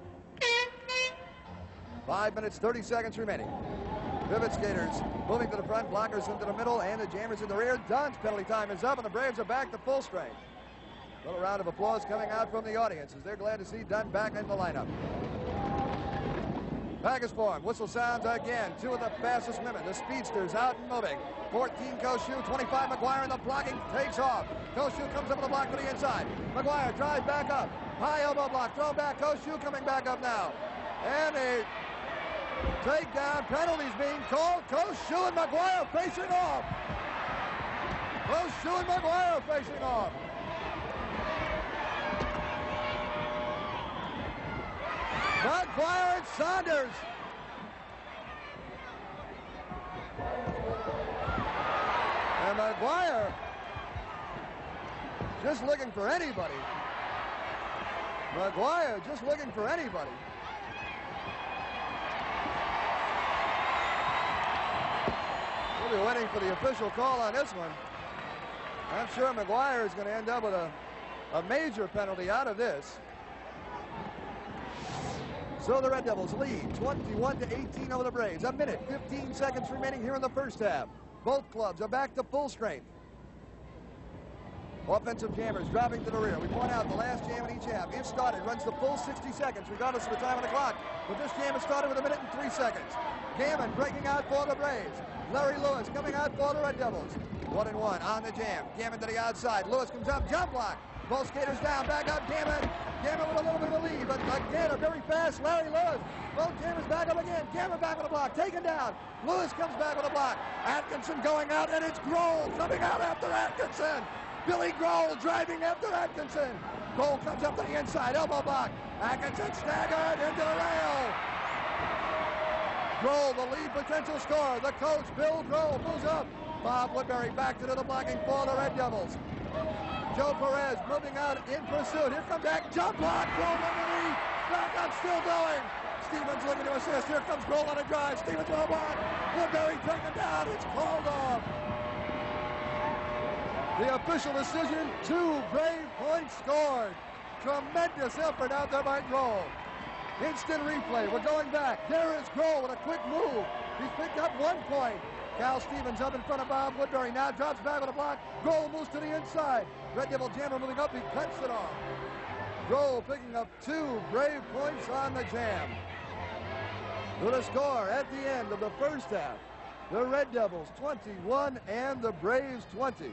Speaker 5: 5 minutes, 30 seconds remaining. Pivot skaters moving to the front, blockers into the middle, and the jammers in the rear. Dunn's penalty time is up, and the Braves are back to full strength. A little round of applause coming out from the audience as they're glad to see Dunn back in the lineup. Pack is formed. Whistle sounds again. Two of the fastest women, the speedsters, out and moving. 14 Koshu, 25 McGuire, and the blocking takes off. Koshu comes up with a block to the inside. McGuire drives back up. High elbow block, thrown back. Koshu coming back up now. And a takedown, penalties being called. Koshu and McGuire facing off. Koshu and McGuire facing off. McGuire and Saunders. And McGuire just looking for anybody. McGuire just looking for anybody. We'll be waiting for the official call on this one. I'm sure McGuire is going to end up with a major penalty out of this. So the Red Devils lead 21-18 over the Braves. A minute, 15 seconds remaining here in the first half. Both clubs are back to full strength. Offensive jammers dropping to the rear. We point out the last jam in each half. It started, runs the full 60 seconds, regardless of the time on the clock. But this jam has started with a minute and 3 seconds. Gammon breaking out for the Braves. Larry Lewis coming out for the Red Devils. 1-1 on the jam. Gammon to the outside. Lewis comes up, jump block. Both skaters down, back up, Gammon. Gammon with a little bit of a lead, but again, a very fast Larry Lewis. Both jammers back up again. Gammon back with a block, taken down. Lewis comes back with a block. Atkinson going out, and it's Grohl coming out after Atkinson. Billy Grohl driving after Atkinson. Grohl comes up to the inside, elbow block. Atkinson staggered into the rail. Grohl, the lead potential scorer. The coach, Bill Grohl, moves up. Bob Woodberry back to the blocking for the Red Devils. Joe Perez moving out in pursuit. Here comes back, jump block, Grohl underneath. Back up, still going. Stevens looking to assist. Here comes Grohl on a drive. Stevens with a block. Woodberry taken down. It's called off. The official decision, 2 Brave points scored. Tremendous effort out there by Grohl. Instant replay. We're going back. There is Grohl with a quick move. He's picked up 1 point. Cal Stevens up in front of Bob Woodberry. Now drops back with a block. Grohl moves to the inside. Red Devil jammer moving up. He cuts it off. Grohl picking up 2 Brave points on the jam. With a score at the end of the first half. The Red Devils 21 and the Braves 20.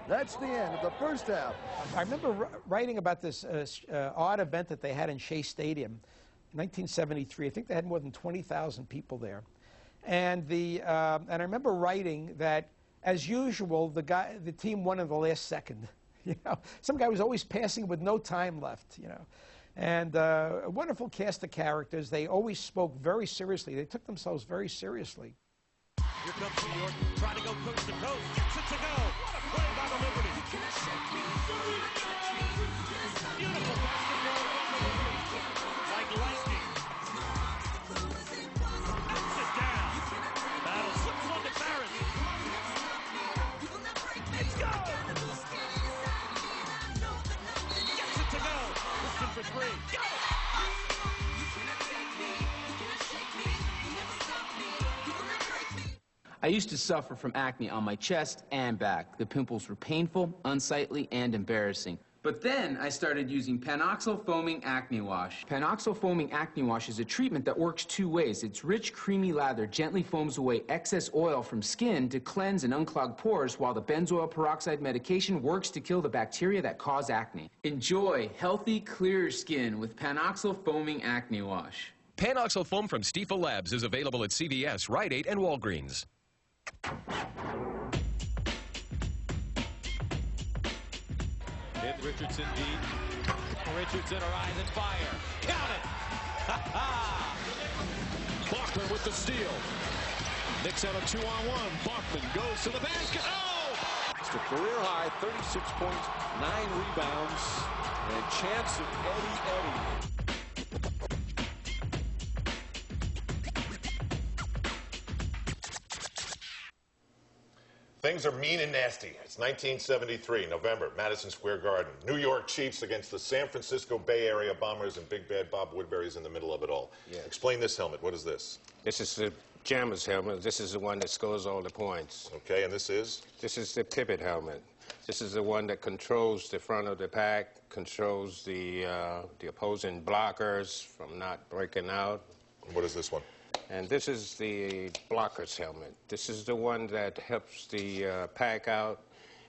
Speaker 5: That's the end of the first half.
Speaker 4: I remember writing about this odd event that they had in Shea Stadium in 1973. I think they had more than 20,000 people there. And I remember writing that, as usual, the team won in the last second. You know, some guy was always passing with no time left. You know, and a wonderful cast of characters. They always spoke very seriously. They took themselves very seriously.
Speaker 6: Here comes New York, trying to go coast to coast. Gets it to go. What a play by the Liberty. Beautiful basketball by the Liberty. Like lightning. Knocks it down. Battle slips one to Barrett. It's gone. Gets it to
Speaker 8: I used to suffer from acne on my chest and back. The pimples were painful, unsightly, and embarrassing. But then I started using Panoxyl Foaming Acne Wash. Panoxyl Foaming Acne Wash is a treatment that works two ways. Its rich, creamy lather gently foams away excess oil from skin to cleanse and unclog pores, while the benzoyl peroxide medication works to kill the bacteria that cause acne. Enjoy healthy, clear skin with Panoxyl Foaming Acne Wash.
Speaker 9: Panoxyl Foam from Stiefel Labs is available at CVS, Rite Aid, and Walgreens.
Speaker 6: Hit Richardson deep. Richardson arrives and fire. Count it! Bachman with the steal. Knicks have a 2-on-1. Bachman goes to the basket. Oh! It's a career high, 36 points, 9 rebounds, and chance of Eddie.
Speaker 3: Things are mean and nasty. It's 1973, November, Madison Square Garden. New York Chiefs against the San Francisco Bay Area Bombers, and Big Bad Bob Woodberry's in the middle of it all.
Speaker 10: Yes.
Speaker 3: Explain this helmet. What is this?
Speaker 10: This is the Jammer's helmet. This is the one that scores all the points.
Speaker 3: Okay, and this is?
Speaker 10: This is the pivot helmet. This is the one that controls the front of the pack, controls the opposing blockers from not breaking out.
Speaker 3: What is this one?
Speaker 10: And this is the blocker's helmet. This is the one that helps the pack out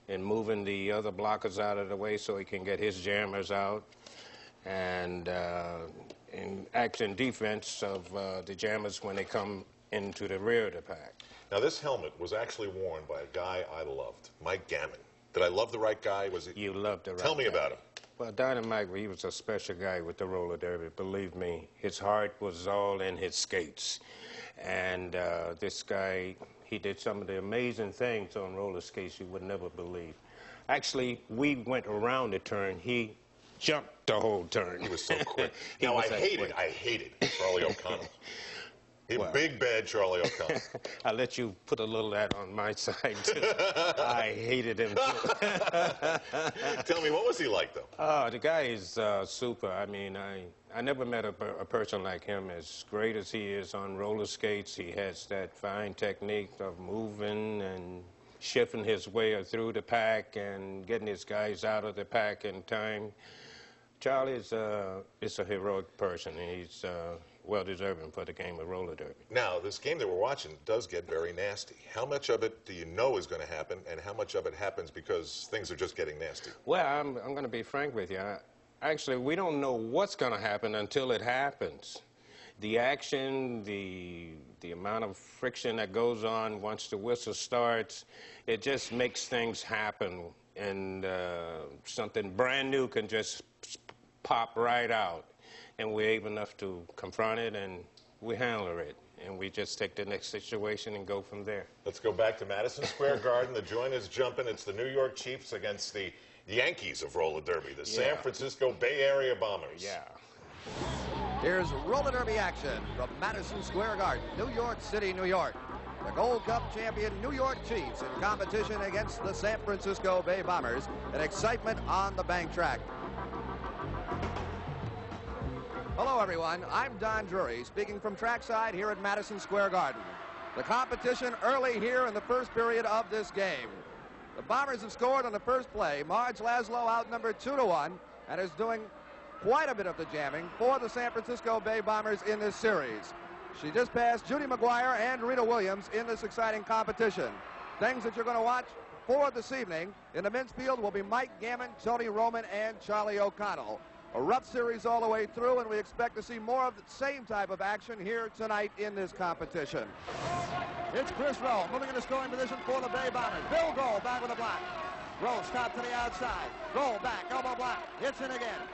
Speaker 10: in moving the other blockers out of the way so he can get his jammers out, and acts in defense of the jammers when they come into the rear of the pack.
Speaker 3: Now, this helmet was actually worn by a guy I loved, Mike Gammon. Did I love the right guy? Was he?
Speaker 10: You loved the right guy.
Speaker 3: Tell me about him.
Speaker 10: Well, Dynamite, he was a special guy with the roller derby. Believe me, his heart was all in his skates. And this guy, he did some of the amazing things on roller skates you would never believe. Actually, we went around the turn. He jumped the whole turn.
Speaker 3: He was so quick. Now, I hated Charlie O'Connell. Well, big bad Charlie O'Connell.
Speaker 10: I'll let you put a little of that on my side, too. I hated him, too.
Speaker 3: Tell me, what was he like, though?
Speaker 10: Oh, the guy is super. I mean, I never met a person like him. As great as he is on roller skates, he has that fine technique of moving and shifting his way through the pack and getting his guys out of the pack in time. Charlie is a heroic person, and he's well-deserving for the game of roller derby.
Speaker 3: Now, this game that we're watching does get very nasty. How much of it do you know is going to happen, and how much of it happens because things are just getting nasty?
Speaker 10: Well, I'm going to be frank with you. Actually, we don't know what's going to happen until it happens. The action, the amount of friction that goes on once the whistle starts, it just makes things happen, and something brand new can just pop right out. And we're able enough to confront it, and we handle it. And we just take the next situation and go from there.
Speaker 3: Let's go back to Madison Square Garden. The joint is jumping. It's the New York Chiefs against the Yankees of roller derby, the San Francisco Bay Area Bombers.
Speaker 10: Yeah.
Speaker 5: Here's roller derby action from Madison Square Garden, New York City, New York. The Gold Cup champion New York Chiefs in competition against the San Francisco Bay Bombers. And excitement on the bank track. Hello, everyone. I'm Don Drury, speaking from trackside here at Madison Square Garden. The competition early here in the first period of this game. The Bombers have scored on the first play. Marge Laszlo outnumbered 2-1 and is doing quite a bit of the jamming for the San Francisco Bay Bombers in this series. She just passed Judy McGuire and Rita Williams in this exciting competition. Things that you're going to watch for this evening in the men's field will be Mike Gammon, Tony Roman, and Charlie O'Connell. A rough series all the way through, and we expect to see more of the same type of action here tonight in this competition. It's Chris Rowe moving into scoring position for the Bay Bombers. Bill Gold back with a block. Rowe stopped to the outside. Gold back, elbow block. Hits in again.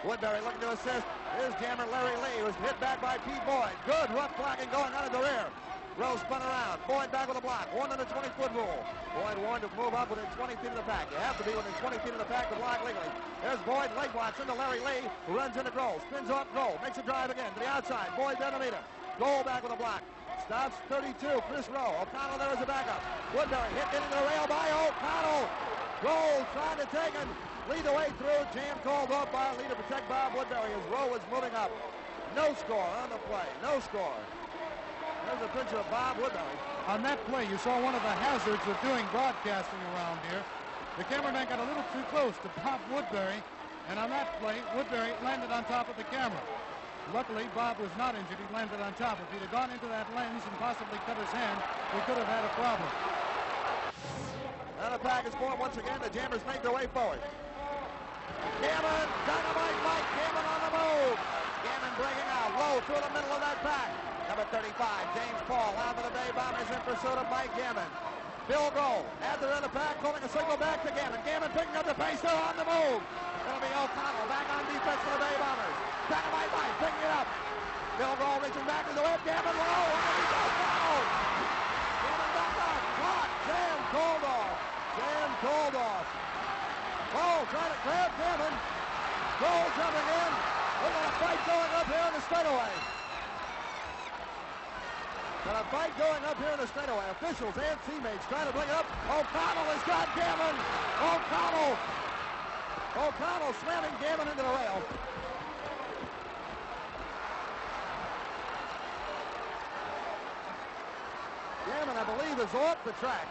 Speaker 5: Woodberry looking to assist. Here's jammer Larry Lee, who's hit back by Pete Boyd. Good rough blocking going on in the rear. Rowe spun around. Boyd back with a block. 1 on the 20-foot rule. Boyd warned to move up within 20 feet of the pack. You have to be within 20 feet of the pack to block legally. There's Boyd, leg blocks into Larry Lee, who runs into Grohl. Spins off Grohl. Makes a drive again to the outside. Boyd down to meet him. Grohl back with a block. Stops 32. Chris Rowe. O'Connell there as a backup. Woodberry hit into the rail by O'Connell. Grohl trying to take him. Lead the way through. Jam called off by Lee to protect Bob Woodberry as Rowe is moving up. No score on the play. No score. There's a the picture of Bob Woodberry.
Speaker 7: On that play, you saw one of the hazards of doing broadcasting around here. The cameraman got a little too close to Bob Woodberry, and on that play, Woodberry landed on top of the camera. Luckily, Bob was not injured. He landed on top. If he'd have gone into that lens and possibly cut his hand, we could have had a problem.
Speaker 5: And a package point once again. The Jammers make their way forward. Gammon, dynamite Mike Gammon on the move. Gammon breaking out low through the middle of that pack. Number 35, James Paul, out of the Bay Bombers in pursuit of Mike Gammon. Bill Grohl at the end of the pack, calling a signal back to Gammon. Gammon picking up the pace, they're on the move. It'll be O'Connell back on defense for the Bay Bombers. Dynamite Mike picking it up. Bill Grohl reaching back to the web. Gammon low. O'Connell. Gammon back up. Caught. Jam called off. Jam called off. Grohl trying to grab Gammon. Grohl jumping in. We've got a fight going up here in the straightaway. Got a fight going up here in the straightaway. Officials and teammates trying to bring it up. O'Connell has got Gammon. O'Connell slamming Gammon into the rail. Gammon, I believe, is off the track.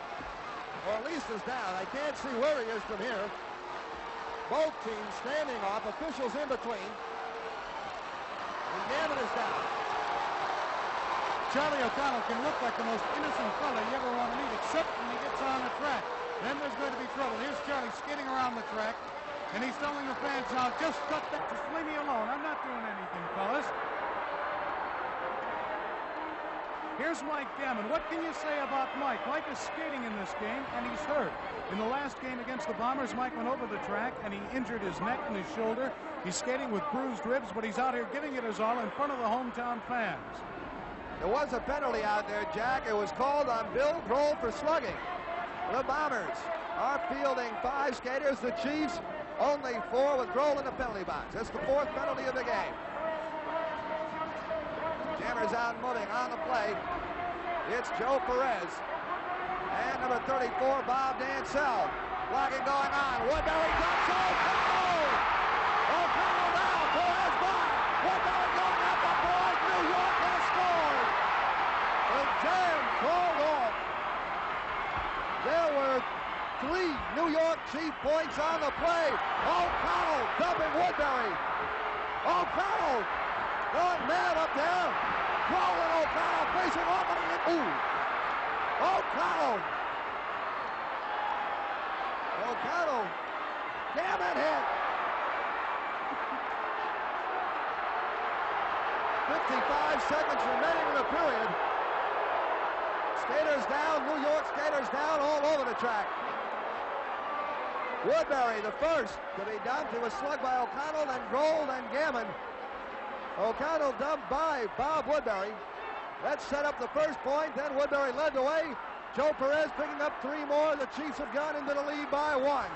Speaker 5: Or at least is down. I can't see where he is from here. Both teams standing off. Officials in between. And Gammon is down.
Speaker 7: Charlie O'Connell can look like the most innocent fella you ever want to meet, except when he gets on the track. Then there's going to be trouble. Here's Charlie skating around the track, and he's telling the fans now, just cut that, just leave me alone. I'm not doing anything, fellas. Here's Mike Gammon. What can you say about Mike? Mike is skating in this game, and he's hurt. In the last game against the Bombers, Mike went over the track, and he injured his neck and his shoulder. He's skating with bruised ribs, but he's out here giving it his all in front of the hometown fans.
Speaker 5: There was a penalty out there, Jack. It was called on Bill Grohl for slugging. The Bombers are fielding 5 skaters. The Chiefs only 4 with Grohl in the penalty box. That's the 4th penalty of the game. Jammers out moving on the play. It's Joe Perez. And number 34, Bob Dansell. Blocking going on. Woodberry drops O'Connell. O'Connell down. Perez by. Woodberry going up the board. New York has scored. The jam called off. There were 3 New York Chief points on the play. O'Connell dumping Woodberry. O'Connell going mad up there. Rolling O'Connell facing off. O'Connell. Gammon hit. 55 seconds remaining in the period. Skaters down, New York skaters down all over the track. Woodberry, the first to be dumped. He was slugged by O'Connell, then Grohl, then Gammon. O'Connell dumped by Bob Woodberry. That set up the first point. Then Woodberry led the way. Joe Perez picking up 3 more. The Chiefs have gone into the lead by 1.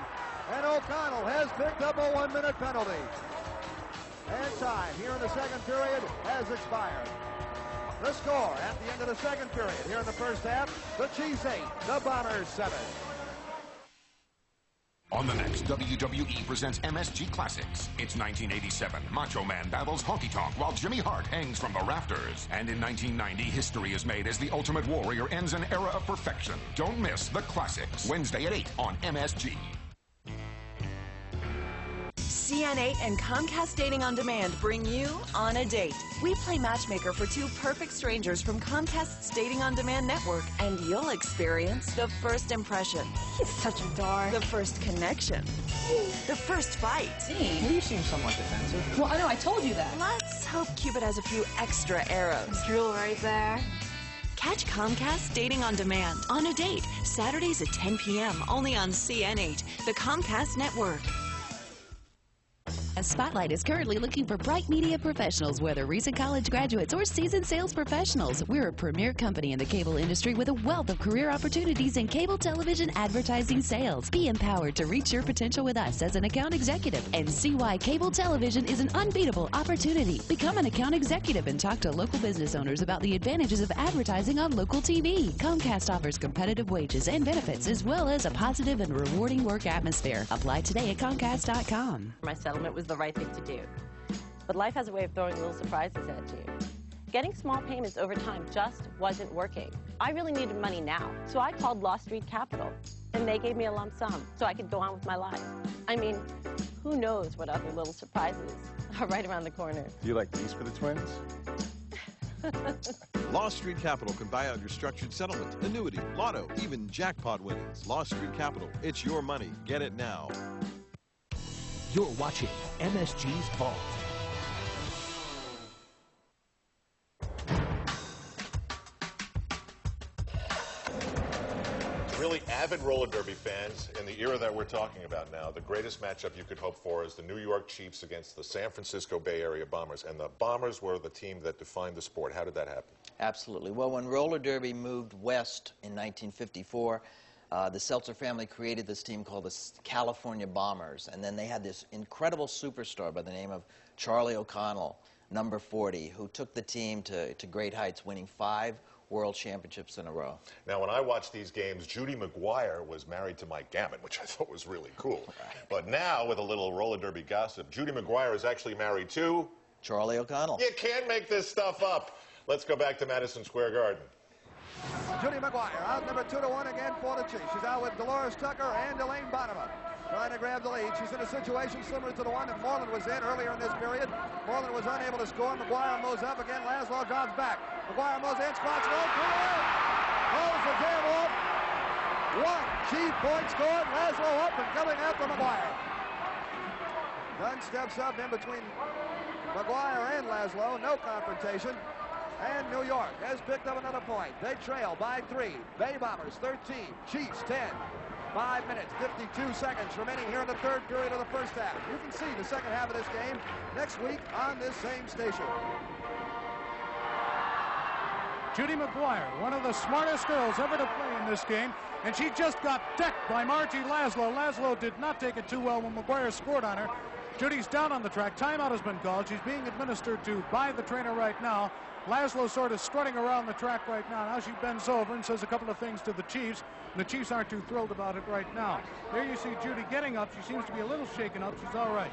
Speaker 5: And O'Connell has picked up a 1-minute penalty. And time here in the second period has expired. The score at the end of the second period here in the first half, the Chiefs 8, the Bombers 7.
Speaker 11: On the next, WWE presents MSG Classics. It's 1987. Macho Man battles Honky Tonk while Jimmy Hart hangs from the rafters. And in 1990, history is made as the Ultimate Warrior ends an era of perfection. Don't miss the Classics. Wednesday at 8 on MSG.
Speaker 12: CN8 and Comcast Dating on Demand bring you On a Date. We play matchmaker for 2 perfect strangers from Comcast's Dating on Demand network, and you'll experience the first impression.
Speaker 18: He's such a dork.
Speaker 12: The first connection. The first fight.
Speaker 13: You seem somewhat defensive.
Speaker 12: Well, I know, I told you that. Let's hope Cupid has a few extra arrows.
Speaker 18: Drool right there.
Speaker 12: Catch Comcast Dating on Demand On a Date, Saturdays at 10 p.m. only on CN8, the Comcast network.
Speaker 25: Spotlight is currently looking for bright media professionals, whether recent college graduates or seasoned sales professionals. We're a premier company in the cable industry with a wealth of career opportunities in cable television advertising sales. Be empowered to reach your potential with us as an account executive and see why cable television is an unbeatable opportunity. Become an account executive and talk to local business owners about the advantages of advertising on local TV. Comcast offers competitive wages and benefits as well as a positive and rewarding work atmosphere. Apply today at Comcast.com.
Speaker 26: My settlement was the right thing to do. But life has a way of throwing little surprises at you.
Speaker 14: Getting small payments over time just wasn't working. I really needed money now, so I called Law Street Capital, and they gave me a lump sum so I could go on with my life. I mean, who knows what other little surprises are right around the corner.
Speaker 15: Do you like these for the twins?
Speaker 6: Law Street Capital can buy out your structured settlement, annuity, lotto, even jackpot winnings. Law Street Capital, it's your money. Get it now.
Speaker 23: You're watching MSG's Vault.
Speaker 3: Really avid roller derby fans, in the era that we're talking about now, the greatest matchup you could hope for is the New York Chiefs against the San Francisco Bay Area Bombers. And the Bombers were the team that defined the sport. How did that happen?
Speaker 24: Absolutely. Well, when roller derby moved west in 1954, the Seltzer family created this team called the California Bombers. And then they had this incredible superstar by the name of Charlie O'Connell, number 40, who took the team to great heights, winning 5 World Championships in a row.
Speaker 3: Now, when I watched these games, Judy McGuire was married to Mike Gammon, which I thought was really cool. But now, with a little roller derby gossip, Judy McGuire is actually married to
Speaker 24: Charlie O'Connell.
Speaker 3: You can't make this stuff up. Let's go back to Madison Square Garden.
Speaker 5: Judy McGuire out number 2-1 again for the Chiefs. She's out with Dolores Tucker and Elaine Bonema, trying to grab the lead. She's in a situation similar to the one that Moreland was in earlier in this period. Moreland was unable to score. McGuire moves up again. Laszlo drops back. McGuire moves in, squats low, holds the jam off. 1 Chief point scored. Laszlo up and coming after McGuire. Dunn steps up in between McGuire and Laszlo. No confrontation. And New York has picked up another point. They trail by 3. Bay Bombers 13, Chiefs 10. 5 minutes, 52 seconds remaining here in the third period of the first half. You can see the second half of this game next week on this same station.
Speaker 7: Judy McGuire, one of the smartest girls ever to play in this game, and she just got decked by Margie Laszlo. Laszlo did not take it too well when McGuire scored on her. Judy's down on the track. Timeout has been called. She's being administered to by the trainer right now. Laszlo sort of strutting around the track right now. Now she bends over and says a couple of things to the Chiefs. The Chiefs aren't too thrilled about it right now. There you see Judy getting up. She seems to be a little shaken up. She's all right.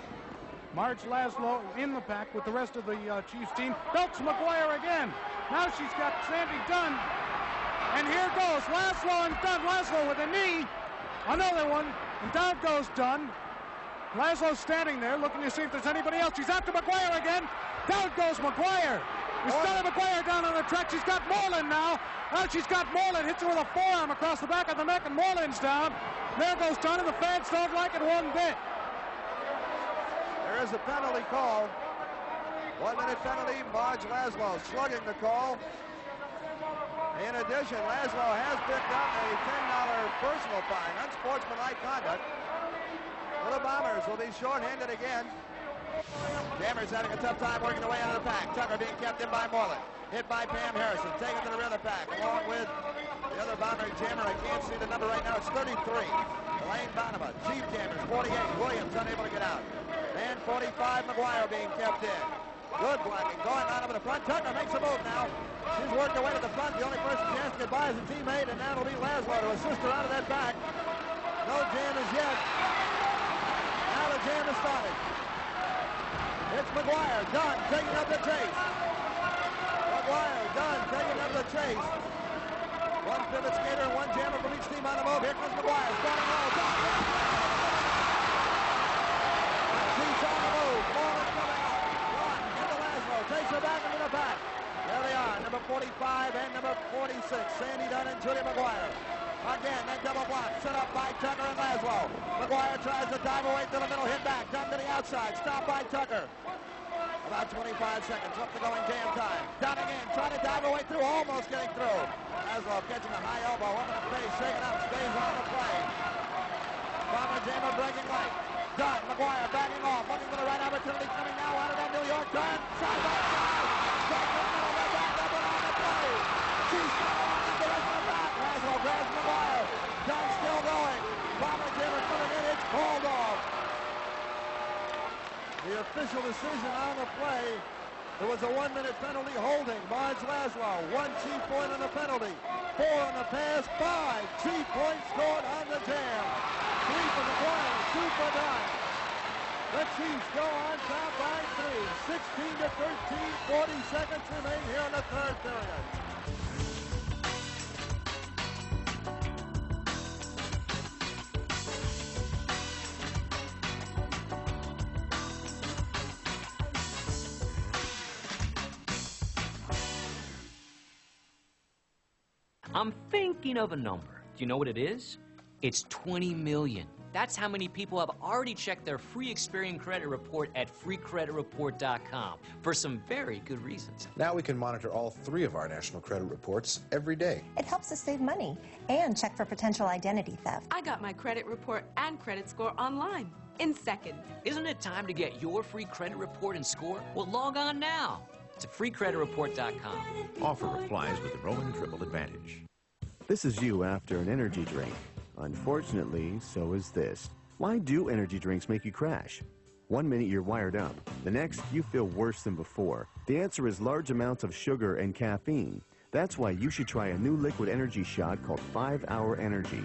Speaker 7: Marge Laszlo in the pack with the rest of the Chiefs team. Belts McGuire again. Now she's got Sandy Dunn. And here goes Laszlo and Dunn. Laszlo with a knee. Another one. And down goes Dunn. Laszlo's standing there looking to see if there's anybody else. She's after McGuire again. Down goes McGuire. There's Stella McGuire down on the track. She's got Moreland now. Now she's got Moreland. Hits her with a forearm across the back of the neck, and Moreland's down. There goes Dunn, and the fans don't like it one bit.
Speaker 5: There is a penalty call. 1-minute penalty. Marge Laszlo slugging the call. In addition, Laszlo has picked up a $10 personal fine, unsportsmanlike conduct. The Bombers will be short-handed again. Jammer's having a tough time working the way out of the pack. Tucker being kept in by Moreland. Hit by Pam Harrison. Taken to the rear of the pack. Along with the other Bomber, Jammer. I can't see the number right now. It's 33. Elaine Bonema. Chief Jammers, 48. Williams unable to get out. And 45, McGuire being kept in. Good blocking. Going on over the front. Tucker makes a move now. She's worked her way to the front. The only person she has to get by is a teammate. And now it'll be Laszlo to assist her out of that back. No jam as yet. Now the jam has started. It's McGuire, Dunn taking up the chase. McGuire, Dunn taking up the chase. One pivot skater and one jammer from each team on the move. Here comes McGuire, starting low. Chiefs on the move. Moreland coming up. Run into Laszlo. Takes her back into the back. There they are, number 45 and number 46. Sandy Dunn and Judy McGuire. Again, that double block set up by Tucker and Laszlo. McGuire tries to dive away to the middle, hit back, Dunn to the outside, stopped by Tucker. About 25 seconds left to go in jam time. Dunn again, trying to dive away through, almost getting through. Laszlo catching a high elbow, up in the face, shaking up, stays on the play. Bomber jammer breaking right. Dunn, McGuire backing off, looking for the right opportunity, coming now out of that New York turn. Side by side. Dunn in the middle, they're back up and on the play. She's going the rest of the back. Laszlo grabs McGuire. Dunn still going. Bomber jammer coming in, it's called off. The official decision on the play, there was a 1-minute penalty holding. Marge Laszlo, 1 Chief point on the penalty, 4 on the pass, 5 Chief points scored on the jam. 3 for McGuire, 2 for Dunn. The Chiefs go on top by 3. 16-13, 40 seconds remain here in the third period.
Speaker 17: I'm thinking of a number. Do you know what it is? It's 20 million. That's how many people have already checked their free Experian credit report at freecreditreport.com for some very good reasons.
Speaker 15: Now we can monitor all 3 of our national credit reports every day.
Speaker 16: It helps us save money and check for potential identity theft.
Speaker 19: I got my credit report and credit score online in seconds.
Speaker 17: Isn't it time to get your free credit report and score? Well, log on now to freecreditreport.com.
Speaker 22: Offer applies with the Roman Triple Advantage.
Speaker 1: This is you after an energy drink. Unfortunately, so is this. Why do energy drinks make you crash? 1 minute you're wired up. The next, you feel worse than before. The answer is large amounts of sugar and caffeine. That's why you should try a new liquid energy shot called 5-Hour Energy.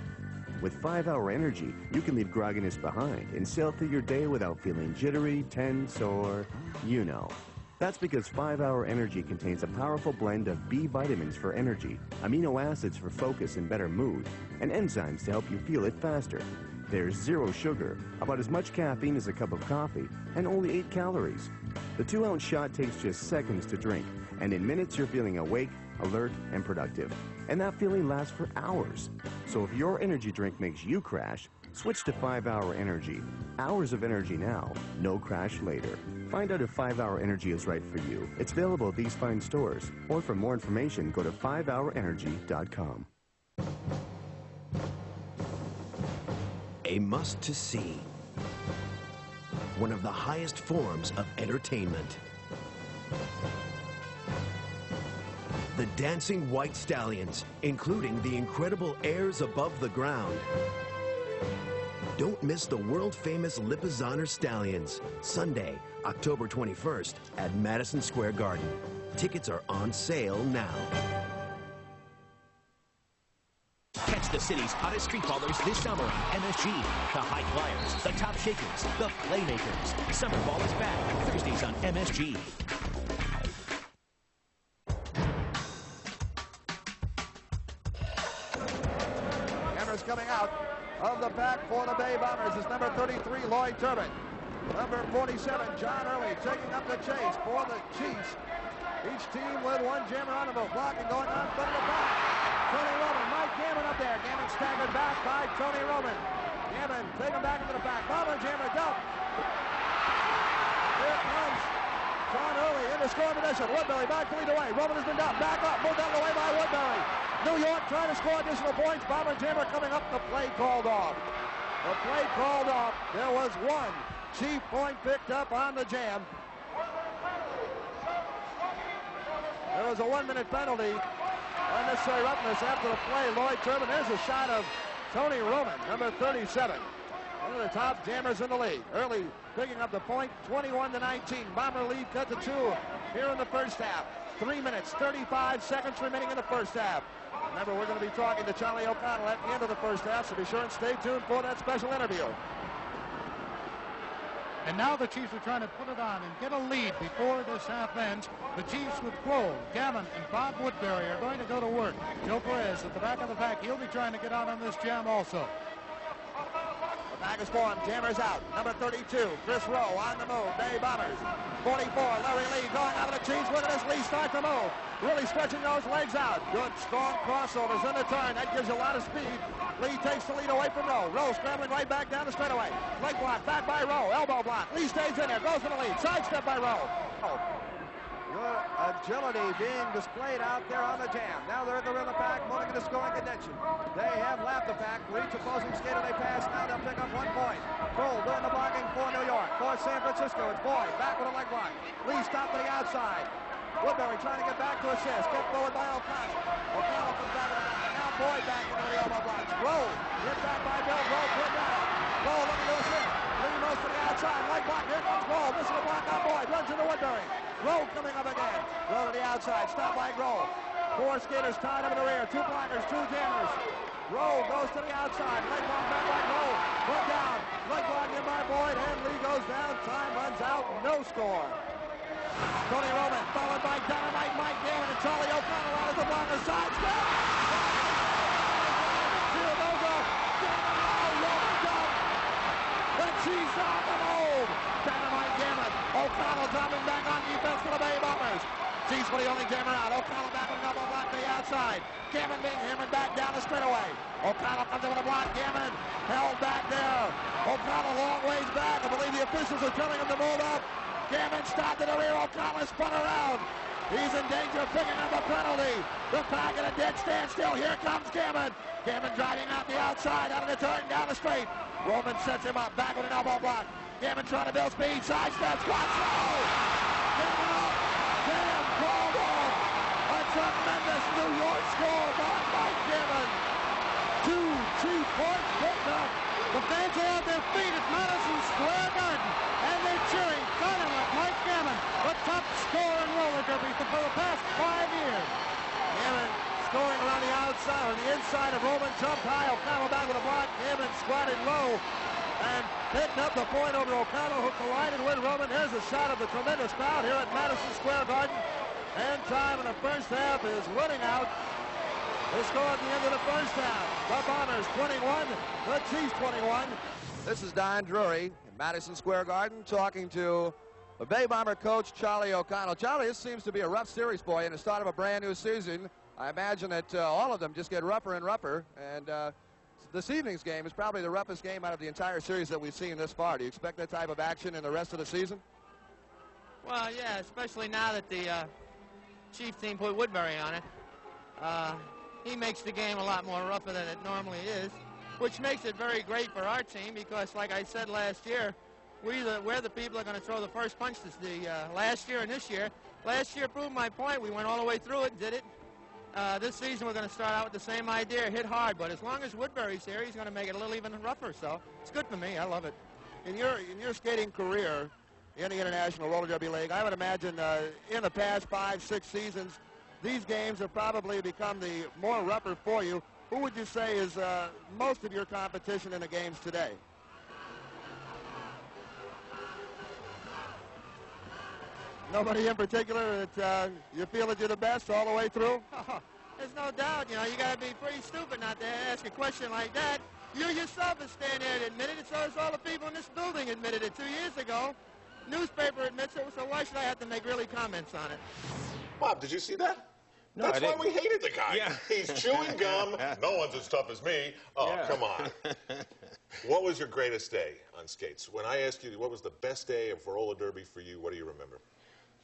Speaker 1: With 5-Hour Energy, you can leave grogginess behind and sail through your day without feeling jittery, tense, or you know. That's because 5-Hour Energy contains a powerful blend of B vitamins for energy, amino acids for focus and better mood, and enzymes to help you feel it faster. There's 0 sugar, about as much caffeine as a cup of coffee, and only 8 calories. The 2-ounce shot takes just seconds to drink, and in minutes you're feeling awake, alert, and productive. And that feeling lasts for hours. So if your energy drink makes you crash, switch to 5-Hour Energy. Hours of energy now, no crash later. Find out if 5-Hour Energy is right for you. It's available at these fine stores. Or for more information, go to 5hourenergy.com.
Speaker 20: A must-to-see. One of the highest forms of entertainment. The Dancing White Stallions, including the incredible Airs Above the Ground. Don't miss the world-famous Lipizzaner Stallions, Sunday, October 21st at Madison Square Garden. Tickets are on sale now.
Speaker 23: Catch the city's hottest street ballers this summer on MSG. The High Flyers, the Top Shakers, the Playmakers. Summer ball is back Thursdays on MSG.
Speaker 5: Cameras coming out of the pack for the Bay Bombers is number 33, Lloyd Turbin. Number 47, John Early, taking up the chase for the Chiefs. Each team with 1 jammer on the blocking going on front of the back. Tony Roman, Mike Gammon up there. Gammon staggered back by Tony Roman. Gammon taken back into the back. Bomber jammer dump. Here comes John Early in the scoring position. Woodberry back to lead away. Roman has been down. Back up. Moved out of the way by Woodberry. New York trying to score additional points. Bomber jammer coming up. The play called off. The play called off. There was 1 Chief point picked up on the jam. There was a 1-minute penalty. Unnecessary roughness after the play. Lloyd Turbin. There's a shot of Tony Roman, number 37. One of the top jammers in the league. Early picking up the point, 21-19. Bomber lead cut to 2 here in the first half. 3 minutes, 35 seconds remaining in the first half. Remember, we're going to be talking to Charlie O'Connell at the end of the first half, so be sure and stay tuned for that special interview.
Speaker 7: And now the Chiefs are trying to put it on and get a lead before this half ends. The Chiefs with Crow, Gammon, and Bob Woodberry are going to go to work. Joe Perez at the back of the pack. He'll be trying to get out on this jam also.
Speaker 5: The pack is formed. Jammers out. Number 32, Chris Rowe on the move. Bay Bombers. 44, Larry Lee going out of the Chiefs. Look at this. Lee start to move. Really stretching those legs out. Good, strong crossovers in the turn. That gives you a lot of speed. Lee takes the lead away from Rowe. Rowe scrambling right back down the straightaway. Leg block back by Rowe. Elbow block. Lee stays in there. Goes for the lead. Sidestep by Rowe. Good agility being displayed out there on the jam. Now they're in the rear of the pack, moving in the scoring contention. They have lapped the pack. For each opposing skater they pass, now they'll pick up 1 point. Kroll doing the blocking for New York. For San Francisco, it's Boyd. Back with a leg block. Lee stopped to the outside. Woodberry trying to get back to assist. Get forward by O'Connell. O'Connell comes back to the back. Now Boyd back into the elbow blocks. Rowe. Hit back by Bill. Rowe put down. Rowe looking to assist. Lee moves to the outside. Leg block. Here comes Rowe. This is a block on Boyd. Runs into Woodberry. Rowe coming up again. Rowe to the outside. Stop by Rowe. 4 skaters tied up in the rear. 2 blockers, 2 jammers. Rowe goes to the outside. Leg block back by Rowe. Put down. Leg block in by Boyd. And Lee goes down. Time runs out. No score. Tony Roman followed by Dynamite Mike Damon and Charlie O'Connell out of the blocker side. Here goes up. Roman dump. The cheese off the mold. Dynamite Damon. O'Connell dropping back on defense for the Bay Bombers. Cheese for the only jammer out. O'Connell back with an elbow block to the outside. Gammon being hammered back down the straightaway. O'Connell comes in with a block. Gammon held back there. O'Connell long ways back. I believe the officials are telling him to move up. Gammon stopped in the rear. O'Connell spun around. He's in danger of picking up a penalty. The pack at a dead standstill. Here comes Gammon. Gammon driving out the outside, out of the turn, down the straight. Roman sets him up, back with an elbow block. Gammon trying to build speed, sidestep, squat slow. Gammon up. Damn, called off. A tremendous New York score by Mike Gammon. 2 cheap points picked up.
Speaker 7: The fans are on their feet at Madison Square Garden, and they're cheering Dynamite Mike Gammon, the top scorer in roller derby for the past 5 years.
Speaker 5: Gammon scoring around the outside, or the inside of Roman, jumped high. O'Connell back with a block. Gammon squatted low and picked up the point over O'Connell, who collided with Roman. There's a shot of the tremendous crowd here at Madison Square Garden. And time in the first half is running out. They score at the end of the first half. The Bombers 21, the Chiefs 21. This is Don Drury in Madison Square Garden talking to the Bay Bomber coach, Charlie O'Connell. Charlie, this seems to be a rough series for you in the start of a brand new season. I imagine that all of them just get rougher and rougher. And this evening's game is probably the roughest game out of the entire series that we've seen this far. Do you expect that type of action in the rest of the season?
Speaker 2: Well, yeah, especially now that the Chief team put Woodberry on it. He makes the game a lot more rougher than it normally is, which makes it very great for our team because, like I said last year, we're the people that are going to throw the first punch last year and this year. Last year proved my point. We went all the way through it and did it. This season we're going to start out with the same idea, hit hard, but as long as Woodberry's here, he's going to make it a little even rougher, so it's good for me. I love it.
Speaker 5: In your skating career in the International Roller Derby League, I would imagine in the past 5-6 seasons, these games have probably become the more rougher for you. Who would you say is most of your competition in the games today? Nobody in particular that you feel that you're the best all the way through?
Speaker 2: There's no doubt. You know, you got to be pretty stupid not to ask a question like that. You yourself is standing there and admitted it, so is all the people in this building admitted it 2 years ago. Newspaper admits it, so why should I have to make really comments on it?
Speaker 3: Bob, did you see that?
Speaker 10: No,
Speaker 3: That's why we hated the guy. Yeah. He's chewing gum. No one's as tough as me. Oh, yeah. Come on. What was your greatest day on skates? When I asked you what was the best day of roller derby for you, what do you remember?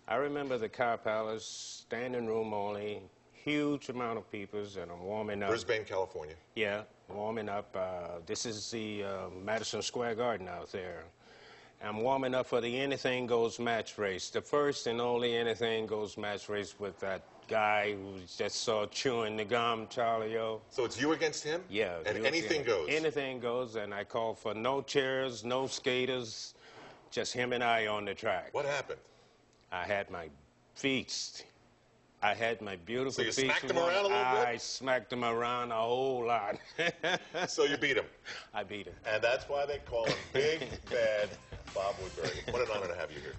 Speaker 10: I remember the Car Palace, standing room only, huge amount of people, and I'm warming up.
Speaker 3: Brisbane, California.
Speaker 10: Yeah, warming up. This is the Madison Square Garden out there. I'm warming up for the Anything Goes match race, the first and only Anything Goes match race with that guy who just saw chewing the gum, Charlie O.
Speaker 3: So it's you against him?
Speaker 10: Yeah.
Speaker 3: And anything goes?
Speaker 10: Anything goes, and I called for no chairs, no skaters, just him and I on the track.
Speaker 3: What happened?
Speaker 10: I had my feet. I had my beautiful feet.
Speaker 3: So you smacked him around a little bit?
Speaker 10: I smacked him around a whole lot.
Speaker 3: So you beat him?
Speaker 10: I beat him.
Speaker 3: And that's why they call him Big Bad Bob Woodberry. What an honor to have you here.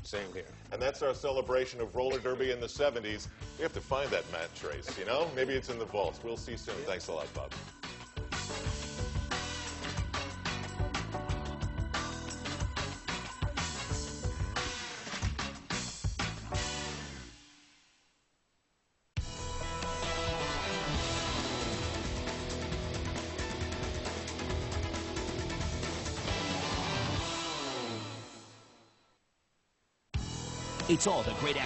Speaker 10: Same here.
Speaker 3: And that's our celebration of roller derby in the 70s. We have to find that match race, you know? Maybe it's in the vaults. We'll see soon. Thanks a lot, Bob.
Speaker 23: It's all the great